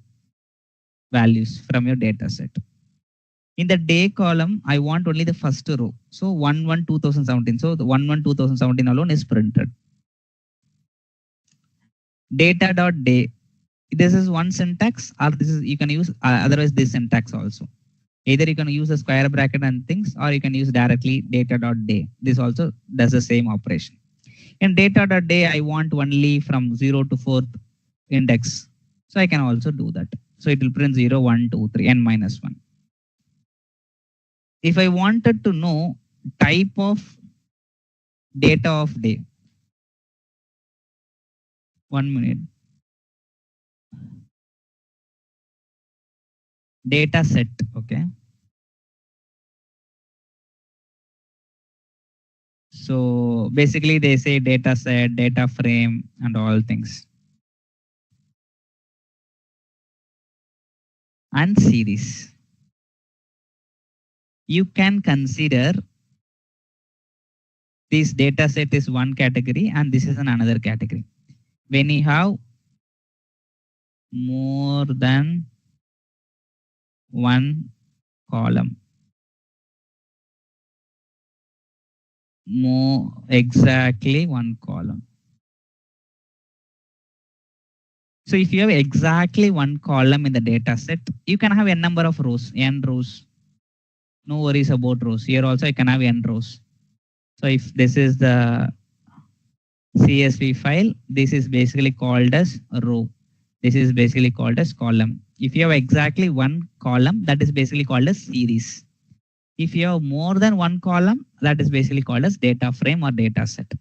values from your data set. In the day column, I want only the first row. So 1/1/2017. So the 1/1/2017 alone is printed. Data dot day. This is one syntax, or this is you can use otherwise this syntax also. Either you can use a square bracket and things, or you can use directly data dot day. This also does the same operation. In data dot day, I want only from 0 to 4th index. So I can also do that. So it will print 0, 1, 2, 3, n minus 1. If I wanted to know type of data of day, 1 minute. Data set, okay. So basically they say data set, data frame, and all things. And series. You can consider this data set is one category and this is another category. When you have more than one column, more exactly one column. So if you have exactly one column in the data set, you can have a number of rows, n rows. No worries about rows. Here also I can have n rows. So if this is the CSV file, this is basically called as a row. This is basically called as column. If you have exactly one column, that is basically called as series. If you have more than one column, that is basically called as data frame or data set.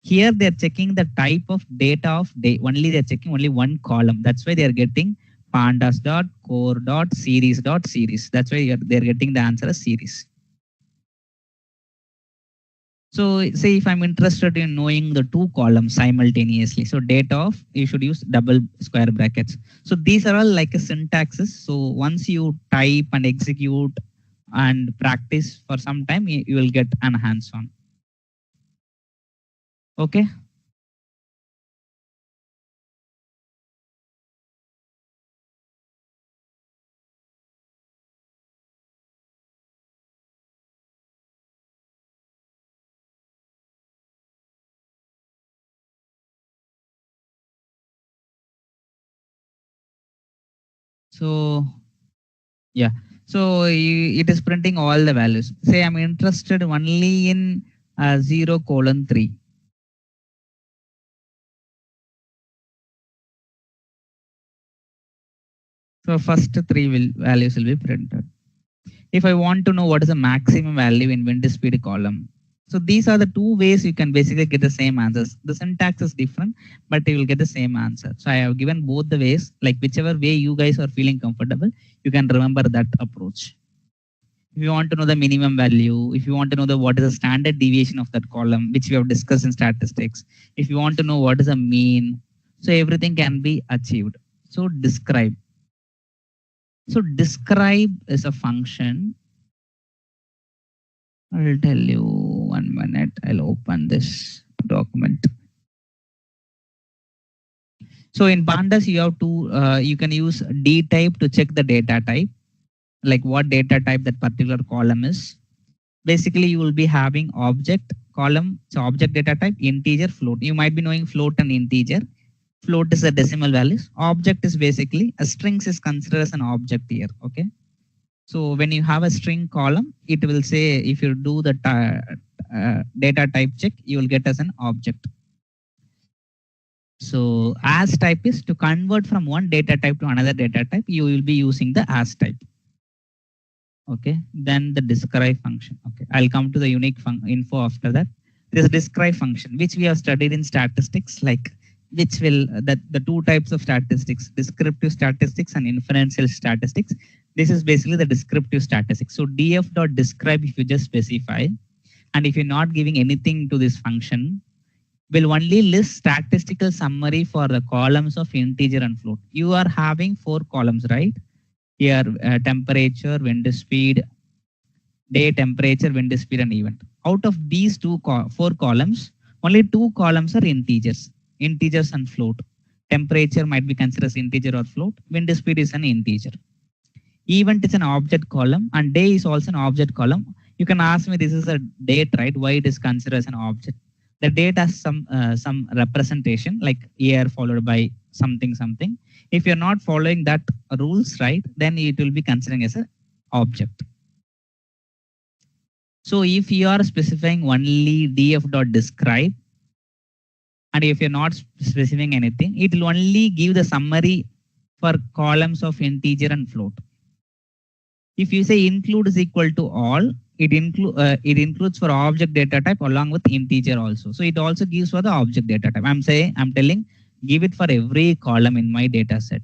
Here they're checking the type of data of day. Only they're checking only one column. That's why they're getting pandas dot core dot series dot series. That's why they're getting the answer as series. So say if I'm interested in knowing the two columns simultaneously, so data of, you should use double square brackets. So these are all like a syntaxes. So once you type and execute and practice for some time, you will get an hands-on. Okay. So yeah, so it is printing all the values. Say I'm interested only in 0:3. So first three values will be printed. If I want to know what is the maximum value in wind speed column. So these are the two ways you can basically get the same answers. The syntax is different, but you will get the same answer. So I have given both the ways, like whichever way you guys are feeling comfortable, you can remember that approach. If you want to know the minimum value, if you want to know what is the standard deviation of that column, which we have discussed in statistics, if you want to know what is a mean, so everything can be achieved. So describe. So describe is a function. I'll tell you 1 minute. I'll open this document. So in Pandas, you have to, you can use D type to check the data type, like what data type that particular column is. Basically, you will be having object column, so object data type, integer, float. You might be knowing float and integer. Float is a decimal values. Object is basically a strings is considered as an object here. Okay. So when you have a string column, it will say if you do the data type check, you will get as an object. So as type is to convert from one data type to another data type, you will be using the as type. Okay. Then the describe function. Okay. I'll come to the unique info after that. This describe function, which we have studied in statistics, like which will the two types of statistics, descriptive statistics and inferential statistics. This is basically the descriptive statistics. So df.describe, if you just specify, And if you're not giving anything to this function, will only list statistical summary for the columns of integer and float. You are having 4 columns, right? Here, temperature, wind speed, day temperature, wind speed, and event. Out of these 4 columns, only 2 columns are integers and float. Temperature might be considered as integer or float. Wind speed is an integer. Event is an object column, and day is also an object column. You can ask me, this is a date, right? Why it is considered as an object? The date has some representation, like year followed by something something. If you're not following that rules, right, then it will be considered as an object. So if you are specifying only df.describe, and if you're not specifying anything, it will only give the summary for columns of integer and float. If you say include is equal to all, it includes for object data type along with integer also. So it also gives for the object data type. I'm telling, give it for every column in my data set.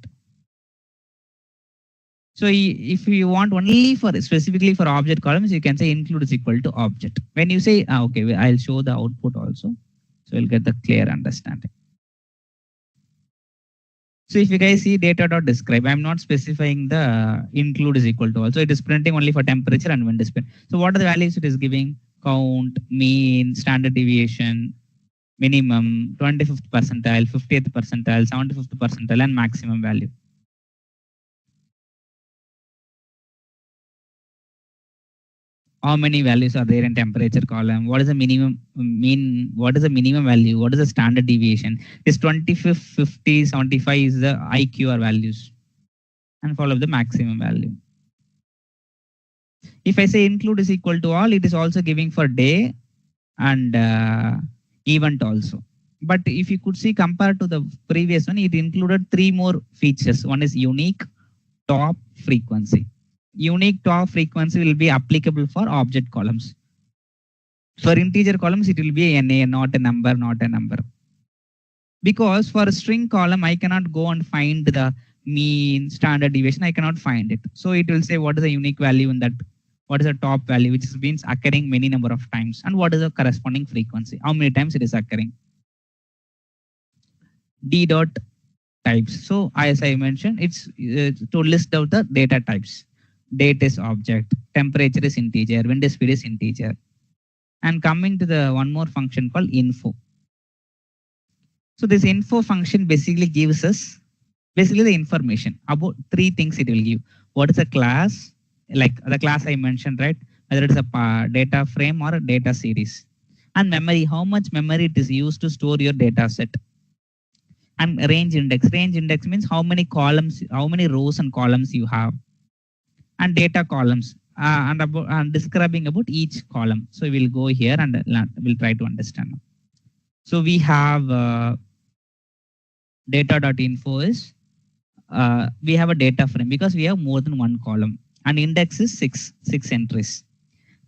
So if you want only for specifically for object columns, you can say include is equal to object. When you say, okay, I'll show the output also. So you'll get the clear understanding. So if you guys see data.describe, I'm not specifying the include is equal to all. So it is printing only for temperature and wind speed. So what are the values it is giving? Count, mean, standard deviation, minimum, 25th percentile, 50th percentile, 75th percentile, and maximum value. How many values are there in temperature column? What is the minimum mean? What is the minimum value? What is the standard deviation? This 25, 50, 75 is the IQR values, and follow the maximum value. If I say include is equal to all, it is also giving for day and event also. But if you could see compared to the previous one, it included 3 more features. One is unique, top, frequency. Unique top frequency will be applicable for object columns. For integer columns, it will be NA, not a number, not a number. Because for a string column, I cannot go and find the mean, standard deviation. I cannot find it. So it will say what is the unique value in that, what is the top value, which means occurring many number of times, and what is the corresponding frequency, how many times it is occurring. D dot types. So as I mentioned, it's to list out the data types. Date is object, temperature is integer, wind speed is integer. And coming to the one more function called info. So this info function basically gives us the information about 3 things it will give. What is a class? Like the class I mentioned, right? Whether it's a data frame or a data series. And memory, how much memory it is used to store your data set. And range index. Range index means how many columns, how many rows and columns you have. And data columns and describing about each column. So we'll go here and we'll try to understand. So we have data.info is we have a data frame because we have more than 1 column, and index is 6 entries.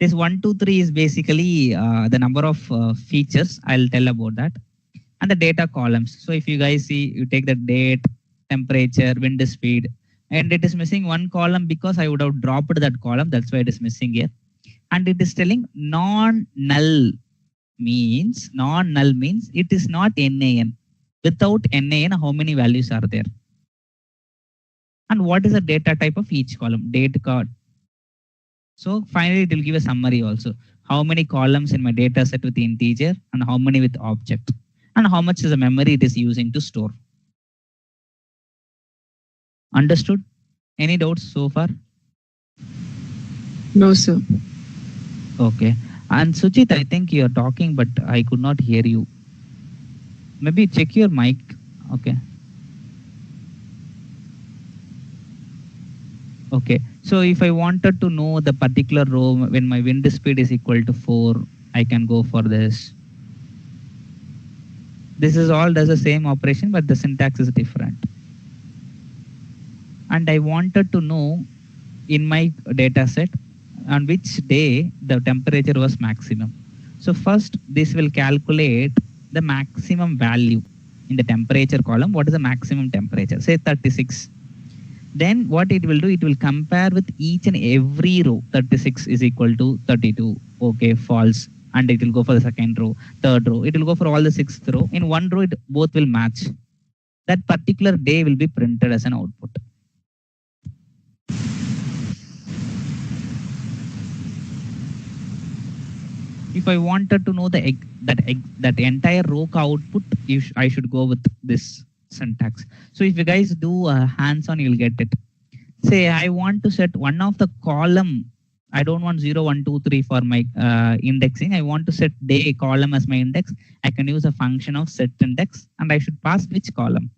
This 1, 2, 3 is basically the number of features. I'll tell about that. And the data columns. So if you guys see, you take the date, temperature, wind speed, and it is missing 1 column because I would have dropped that column. That's why it is missing here. And it is telling non-null means it is not NaN. Without NaN, how many values are there? And what is the data type of each column? Date card. So finally, it will give a summary also. How many columns in my data set with integer and how many with object, and how much is the memory it is using to store. Understood? Any doubts so far? No, sir. Okay. And Suchit, I think you are talking, but I could not hear you. Maybe check your mic. Okay. Okay. So if I wanted to know the particular row when my wind speed is equal to 4, I can go for this. This is all does the same operation, but the syntax is different. And I wanted to know in my data set on which day the temperature was maximum. So first, this will calculate the maximum value in the temperature column. What is the maximum temperature? Say 36. Then what it will do, it will compare with each and every row. 36 is equal to 32. Okay, false. and it will go for the second row, third row. It will go for all the sixth row. In one row, it both will match. That particular day will be printed as an output. If I wanted to know that entire row output, I should go with this syntax. So if you guys do hands-on, you'll get it. Say I want to set one of the column. I don't want 0, 1, 2, 3 for my indexing. I want to set day column as my index. I can use a function of set index, and I should pass which column.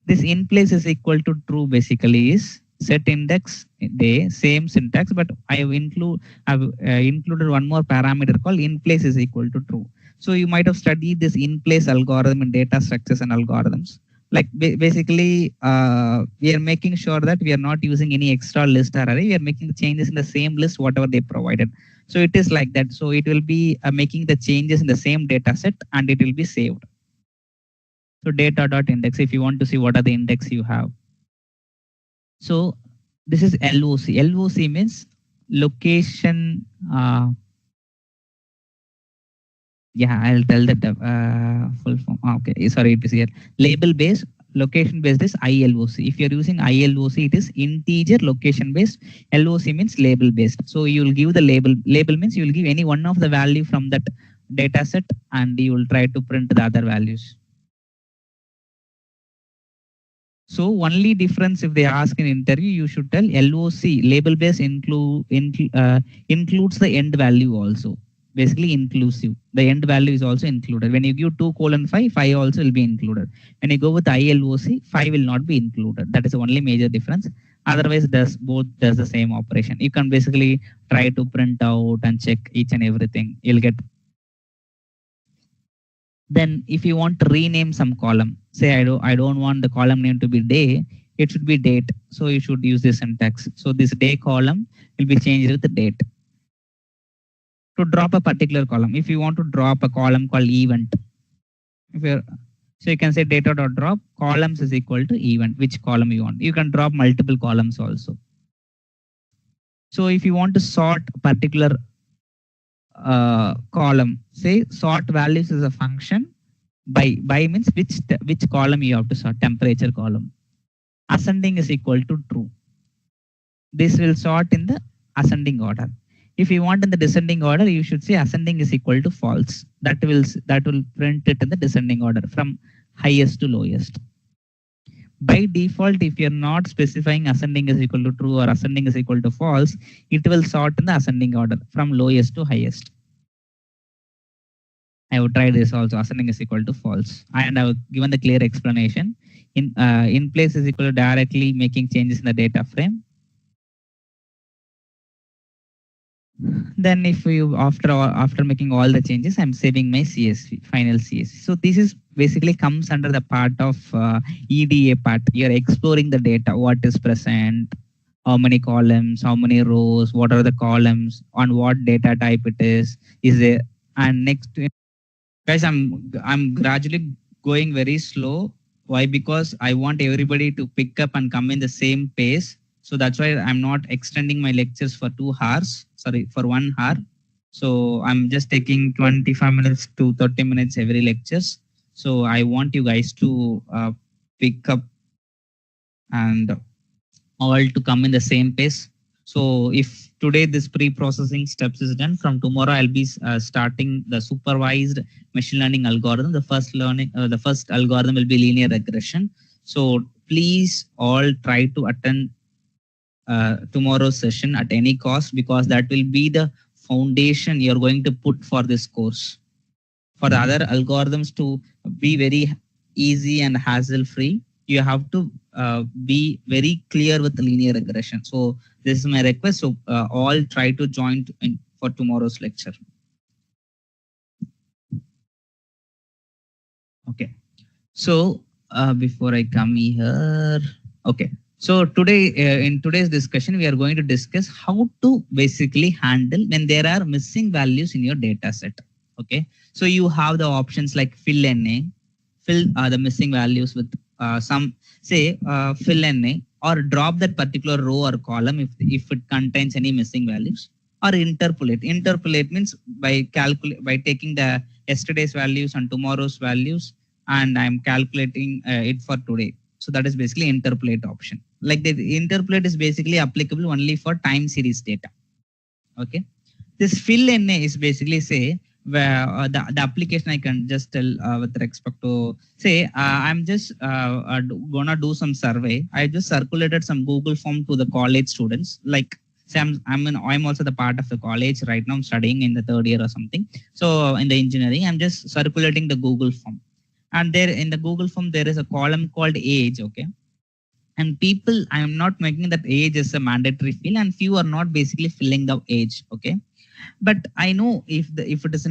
This in place is equal to true basically is set index day, same syntax, but I've included one more parameter called in place is equal to true. So you might have studied this in place algorithm in data structures and algorithms. Like basically, we are making sure that we are not using any extra list or array. We are making changes in the same list, whatever they provided. So it is like that. So it will be making the changes in the same data set, and it will be saved. So data.index, if you want to see what are the index you have. So this is LOC. LOC means location. Yeah, I'll tell that full form. Okay, sorry, it is here. Label based, location based is ILOC. If you're using ILOC, it is integer location based. LOC means label based. So you will give the label. Label means you will give any one of the value from that data set, and you will try to print the other values. So only difference if they ask in interview, you should tell LOC, label based includes the end value also. Basically inclusive. The end value is also included. When you give 2:5, 5 also will be included. When you go with ILOC, 5 will not be included. That is the only major difference. Otherwise, both does the same operation. You can basically try to print out and check each and everything. You'll get. Then if you want to rename some column, say I don't want the column name to be day, it should be date. So you should use this syntax. So this day column will be changed with the date. To drop a particular column, if you want to drop a column called event, so you can say data.drop columns is equal to event, which column you want. You can drop multiple columns also. So if you want to sort a particular column, say sort values is a function. By means which column you have to sort, temperature column. Ascending is equal to true. This will sort in the ascending order. If you want in the descending order, you should say ascending is equal to false. That will print it in the descending order from highest to lowest. By default, if you're not specifying ascending is equal to true or ascending is equal to false, it will sort in the ascending order from lowest to highest. I would try this also. Ascending is equal to false, and I have given the clear explanation. In place is equal to directly making changes in the data frame. Then if you after making all the changes, I'm saving my CSV, final CSV. So this is basically comes under the part of EDA part. You're exploring the data, what is present, how many columns, how many rows, what are the columns, on what data type it is there. And next, guys, I'm gradually going very slow. Why? Because I want everybody to pick up and come in the same pace. So that's why I'm not extending my lectures for 2 hours. Sorry, for 1 hour. So I'm just taking 25 minutes to 30 minutes every lectures. So I want you guys to pick up and all to come in the same pace. So if today this pre-processing steps is done, from tomorrow I'll be starting the supervised machine learning algorithm. The first algorithm will be linear regression. So please all try to attend tomorrow's session at any cost, because that will be the foundation you're going to put for this course. For the other algorithms to be very easy and hassle-free, you have to be very clear with linear regression. So this is my request. So all try to join for tomorrow's lecture. Okay. So before I come here, okay. So today, in today's discussion, we are going to discuss how to basically handle when there are missing values in your data set. Okay. So you have the options like fill NA, fill the missing values with some, say, fill NA, or drop that particular row or column if it contains any missing values, or interpolate. Interpolate means by taking the yesterday's values and tomorrow's values, and I'm calculating it for today. So that is basically interpolate option. Like the interpolate is basically applicable only for time series data. Okay. This fill NA is basically say where the application I can just tell with respect to say I'm just gonna do some survey. I just circulated some Google form to the college students. Like say I'm also the part of the college right now. I'm studying in the third year or something. So in the engineering, I'm just circulating the Google form, and there in the Google form there is a column called age. Okay. And people, I am not making that age as a mandatory field, and few are not basically filling the age. Okay. But I know if it is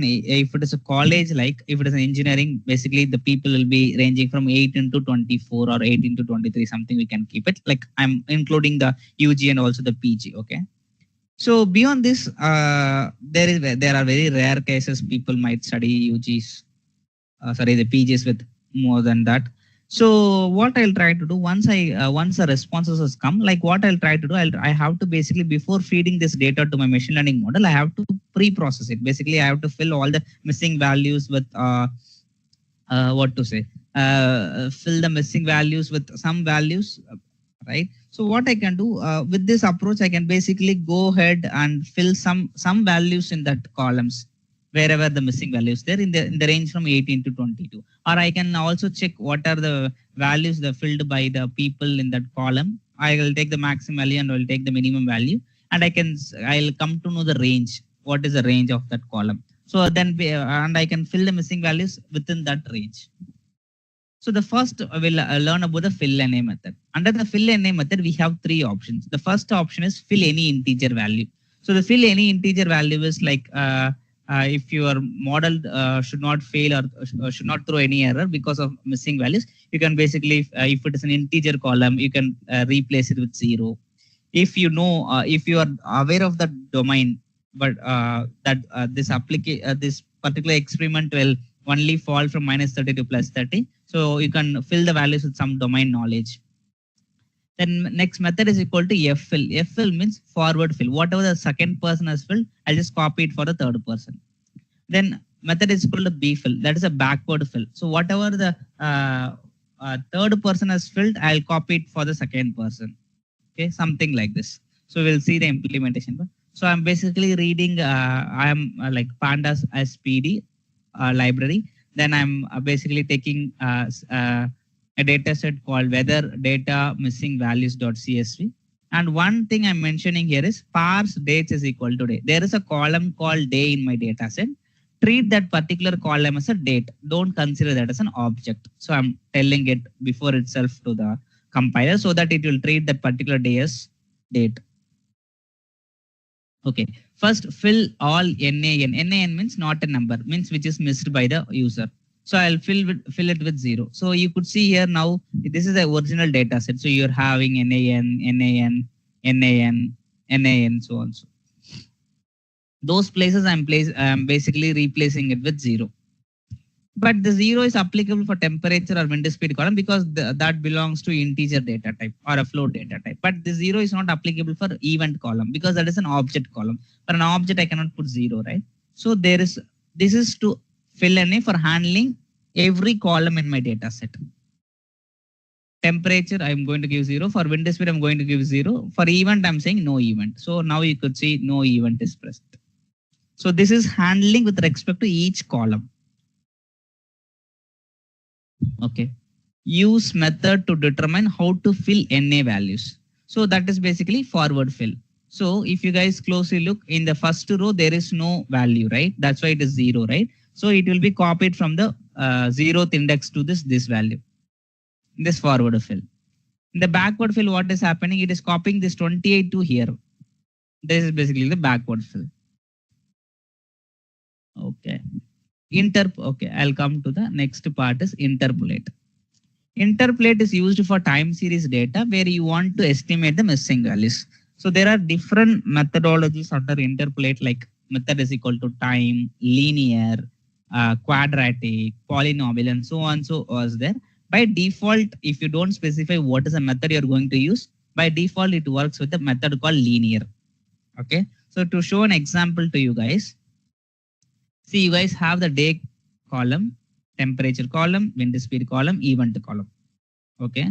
a college, like if it is an engineering, basically the people will be ranging from 18 to 24 or 18 to 23, something we can keep it. Like I'm including the UG and also the PG. Okay. So beyond this, there are very rare cases people might study UGs, the PGs with more than that. So what I'll try to do once the responses has come, like what I'll try to do, I have to basically, before feeding this data to my machine learning model, I have to pre-process it. Basically, I have to fill all the missing values with fill the missing values with some values, right? So what I can do with this approach, I can basically go ahead and fill some values in that columns, wherever the missing values there in the range from 18 to 22. Or I can also check what are the values that are filled by the people in that column. I will take the maximum value and I will take the minimum value, and I'll come to know the range. What is the range of that column? So then and I can fill the missing values within that range. So the first we'll learn about the fill NA method. Under the fill NA method, we have three options. The first option is fill any integer value. So the fill any integer value is like if your model should not fail or should not throw any error because of missing values, you can basically, if it is an integer column, you can replace it with 0. If you know, if you are aware of the domain, but this particular experiment will only fall from -30 to +30, so you can fill the values with some domain knowledge. Then next method is equal to ffill. Ffill means forward fill. Whatever the second person has filled, I'll just copy it for the third person. Then method is equal to bfill. That is a backward fill. So whatever the third person has filled, I'll copy it for the second person. Okay, something like this. So we'll see the implementation. So I'm basically reading, I'm like Pandas SPD library. Then I'm basically taking a data set called weather data missing values.csv. And one thing I'm mentioning here is parse dates is equal to day. There is a column called day in my data set. Treat that particular column as a date. Don't consider that as an object. So I'm telling it before itself to the compiler so that it will treat that particular day as date. Okay. First, fill all NaN. NaN means not a number, means which is missed by the user. So I'll fill it with 0. So you could see here now, this is the original data set. So you're having NaN, so on. So those places I'm basically replacing it with 0. But the 0 is applicable for temperature or wind speed column because that belongs to integer data type or a float data type. But the 0 is not applicable for event column because that is an object column. For an object, I cannot put 0, right? So this is to fill NA for handling every column in my data set. Temperature, I'm going to give 0. For wind speed, I'm going to give 0. For event, I'm saying no event. So now you could see no event is present. So this is handling with respect to each column. Okay. Use method to determine how to fill NA values. So that is basically forward fill. So if you guys closely look in the first row, there is no value, right? That's why it is 0, right? So it will be copied from the 0th index to this value, this forward fill. In the backward fill, what is happening? It is copying this 28 to here. This is basically the backward fill. Okay. Okay, I'll come to the next part is interpolate. Interpolate is used for time series data where you want to estimate the missing values. So there are different methodologies under interpolate, like method is equal to time, linear, quadratic, polynomial, and so on. So was there. By default, if you don't specify what is the method you're going to use, by default it works with a method called linear. Okay. So to show an example to you guys, see, you guys have the day column, temperature column, wind speed column, event column. Okay.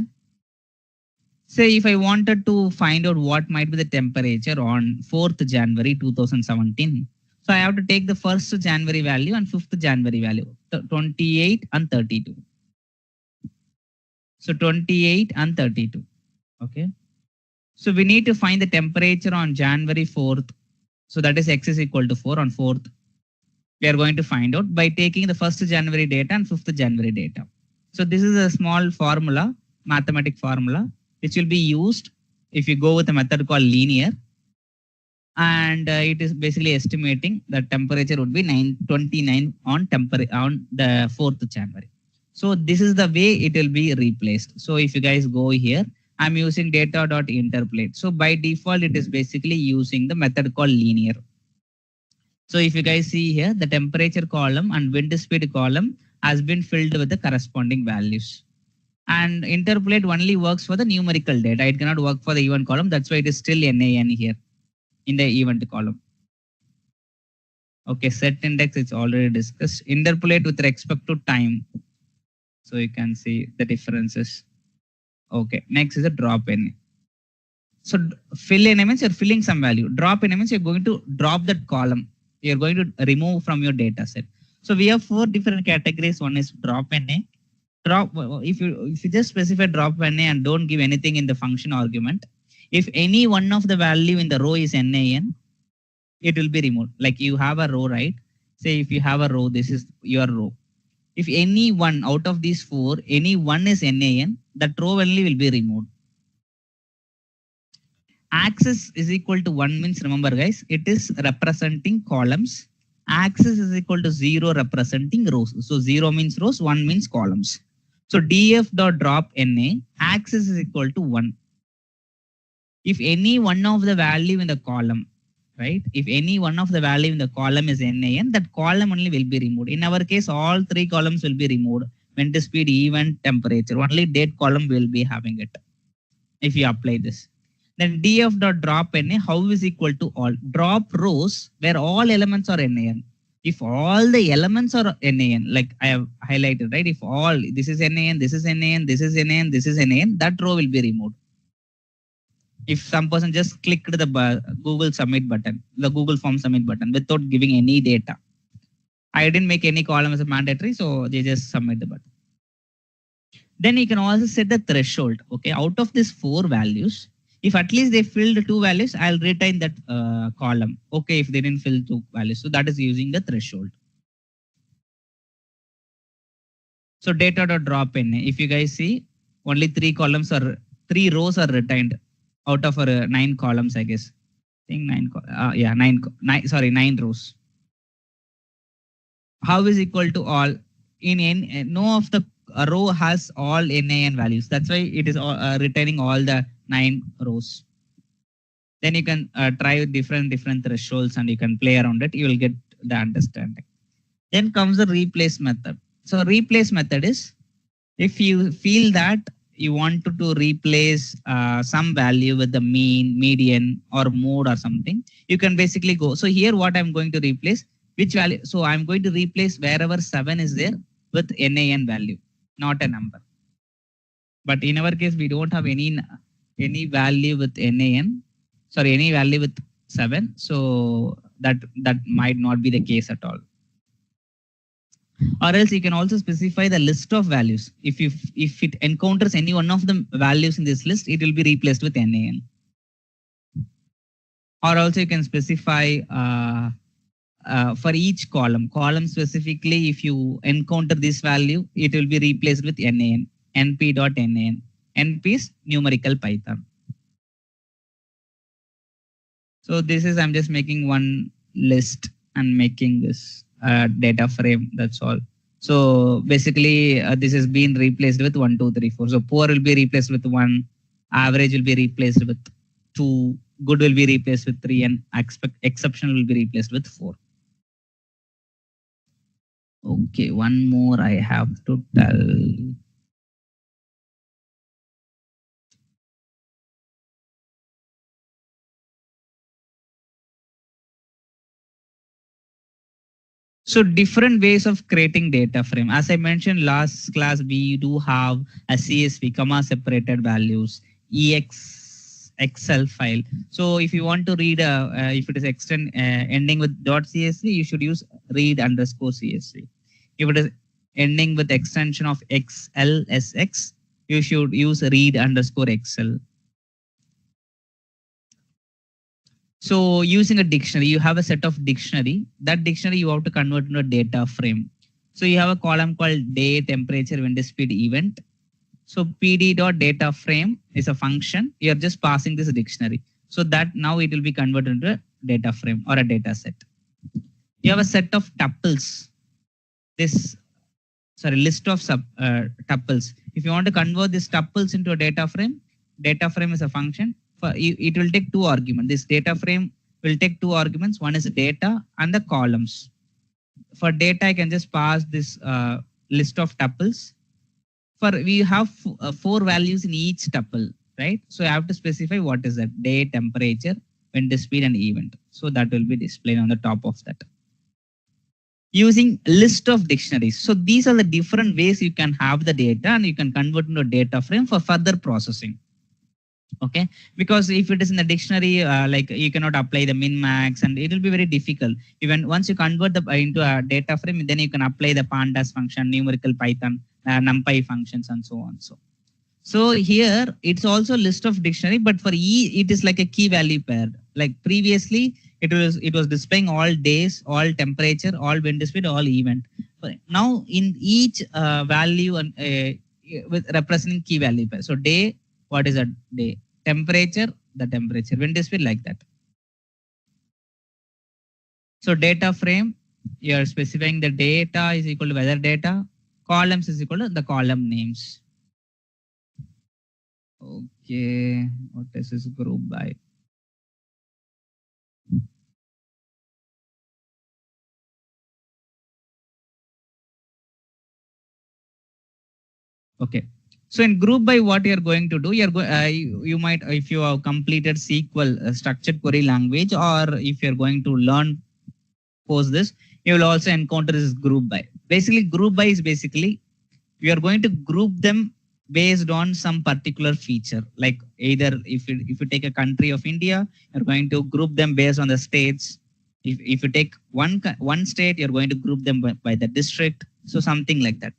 Say if I wanted to find out what might be the temperature on 4th January 2017. So I have to take the 1st January value and 5th January value, 28 and 32. So 28 and 32. Okay. So we need to find the temperature on January 4th. So that is x is equal to 4 on 4th. We are going to find out by taking the 1st January data and 5th January data. So this is a small formula, mathematic formula, which will be used if you go with a method called linear. And it is basically estimating the temperature would be 29 on the 4th January. So this is the way it will be replaced. So if you guys go here, I'm using data.interpolate. So by default, it is basically using the method called linear. So if you guys see here, the temperature column and wind speed column has been filled with the corresponding values. And interpolate only works for the numerical data. It cannot work for the event column. That's why it is still NaN here in the event column. Okay, set index is already discussed. Interpolate with respect to time. So you can see the differences. Okay, next is a drop in. So fill in means you're filling some value. Drop in means you're going to drop that column. You're going to remove from your data set. So we have 4 different categories. One is drop NA. If you just specify drop NA and don't give anything in the function argument, if any one of the value in the row is NaN, it will be removed. Like you have a row, right? Say if you have a row, this is your row. If any one out of these 4, any one is NaN, that row only will be removed. Axis is equal to 1 means, remember guys, it is representing columns. Axis is equal to 0 representing rows. So 0 means rows, 1 means columns. So df dot drop NA, axis is equal to 1. If any one of the value in the column, right? If any one of the value in the column is NaN, that column only will be removed. In our case, all 3 columns will be removed. Wind speed, event, temperature. Only date column will be having it. If you apply this. Then df dot drop NA, how is equal to all? Drop rows where all elements are NaN. If all the elements are NaN, like I have highlighted, right? If all, this is NaN, this is NaN, this is NaN, this is NaN, that row will be removed. If some person just clicked the Google submit button, the Google form submit button without giving any data. I didn't make any column as a mandatory, so they just submit the button. Then you can also set the threshold. Okay, out of these 4 values, if at least they filled 2 values, I'll retain that column. Okay, if they didn't fill 2 values, so that is using the threshold. So data dot drop in. If you guys see, only 3 rows are retained out of 9 columns, I guess. I think 9 rows. How is equal to all? No of the row has all NaN values. That's why it is retaining all the 9 rows. Then you can try different thresholds and you can play around it. You will get the understanding. Then comes the replace method. So replace method is if you feel that you want to replace some value with the mean, median, or mode or something, you can basically go. So here what I'm going to replace, which value? So I'm going to replace wherever 7 is there with NaN value, not a number. But in our case, we don't have any value with NaN. Sorry, any value with 7. So that might not be the case at all. Or else you can also specify the list of values. If it encounters any one of the values in this list, it will be replaced with NaN. Or also you can specify for each column specifically, if you encounter this value, it will be replaced with NaN, np.nan. np is numerical Python. So this is, I'm just making one list and making this data frame. That's all. So basically, this is being replaced with 1, 2, 3, 4. So poor will be replaced with 1, average will be replaced with 2, good will be replaced with 3, and exceptional will be replaced with 4. Okay, one more I have to tell. So different ways of creating data frame. As I mentioned last class, we do have a CSV, comma separated values, EX Excel file. So if you want to read, if it is ending with .csv, you should use read underscore CSV. If it is ending with extension of XLSX, you should use read underscore Excel. So using a dictionary, you have a set of dictionary. That dictionary you have to convert into a data frame. So you have a column called day, temperature, wind speed, event. So pd.data frame is a function. You're just passing this dictionary. So that now it will be converted into a data frame or a data set. You have a set of tuples. List of tuples. If you want to convert these tuples into a data frame is a function. It will take two arguments. This data frame will take two arguments. One is data and the columns. For data, I can just pass this list of tuples. We have 4 values in each tuple, right? So I have to specify what is that: day, temperature, wind speed, and event. So that will be displayed on the top of that. Using list of dictionaries. So these are the different ways you can have the data and you can convert into a data frame for further processing. Okay, because if it is in the dictionary, like you cannot apply the min max and it will be very difficult. Even once you convert into a data frame, then you can apply the pandas function, numerical Python, numpy functions, and so on. So here it's also a list of dictionary, but for it is like a key value pair. Like previously, it was displaying all days, all temperature, all wind speed, all event. But now in each value and with representing key value pair. So day, what is a day? Temperature, the temperature, wind speed, like that. So data frame, you are specifying the data is equal to weather data, columns is equal to the column names. Okay, what is this group by? Okay. So in group by, what you're going to do, you might, if you have completed SQL structured query language, or if you're going to learn post this, you will also encounter this group by. Basically, group by is basically you are going to group them based on some particular feature. Like either if you take a country of India, you're going to group them based on the states. If you take one state, you're going to group them by the district. So something like that.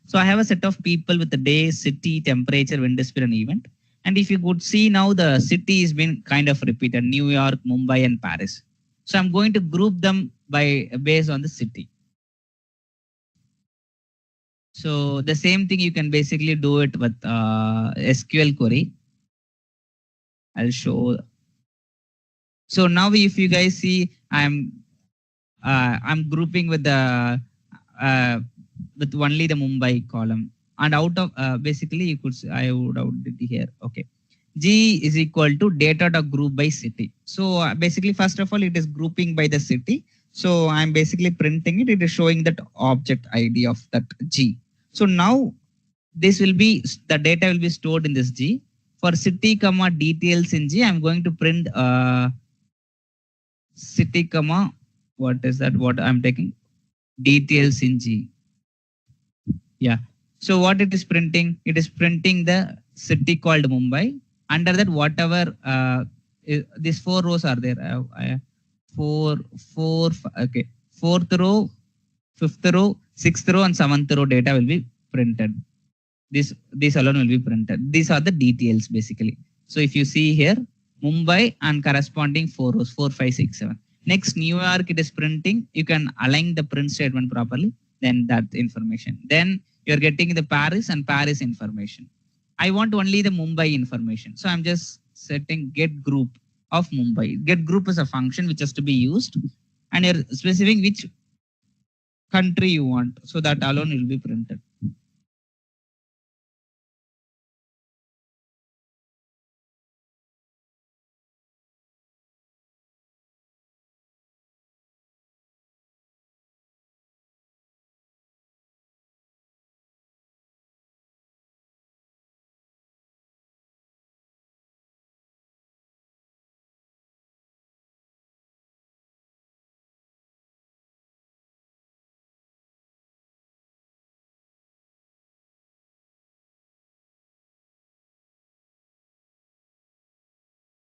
So I have a set of people with the day, city, temperature, wind speed, and event. And if you could see now, the city has been kind of repeated: New York, Mumbai, and Paris. So I'm going to group them based on the city. So the same thing you can basically do it with SQL query. I'll show. So now if you guys see, I'm grouping with the with only the Mumbai column, and out of basically you could say, I would have did here. Okay, G is equal to data.group by city. So basically, first of all, it is grouping by the city. So I'm basically printing it. It is showing that object ID of that G. So now this will be, the data will be stored in this G. For city comma details in G, I'm going to print city comma, what is that? What I'm taking? Details in G. Yeah. So what it is printing? It is printing the city called Mumbai. Under that, whatever these 4 rows are there. Okay. 4th row, 5th row, 6th row, and 7th row data will be printed. This alone will be printed. These are the details basically. So if you see here, Mumbai and corresponding 4 rows, 4, 5, 6, 7. Next, New York, it is printing. You can align the print statement properly. Then that information. Then you're getting the Paris and Paris information. I want only the Mumbai information. So I'm just setting get group of Mumbai. Get group is a function which has to be used, and you're specifying which country you want. So that alone will be printed.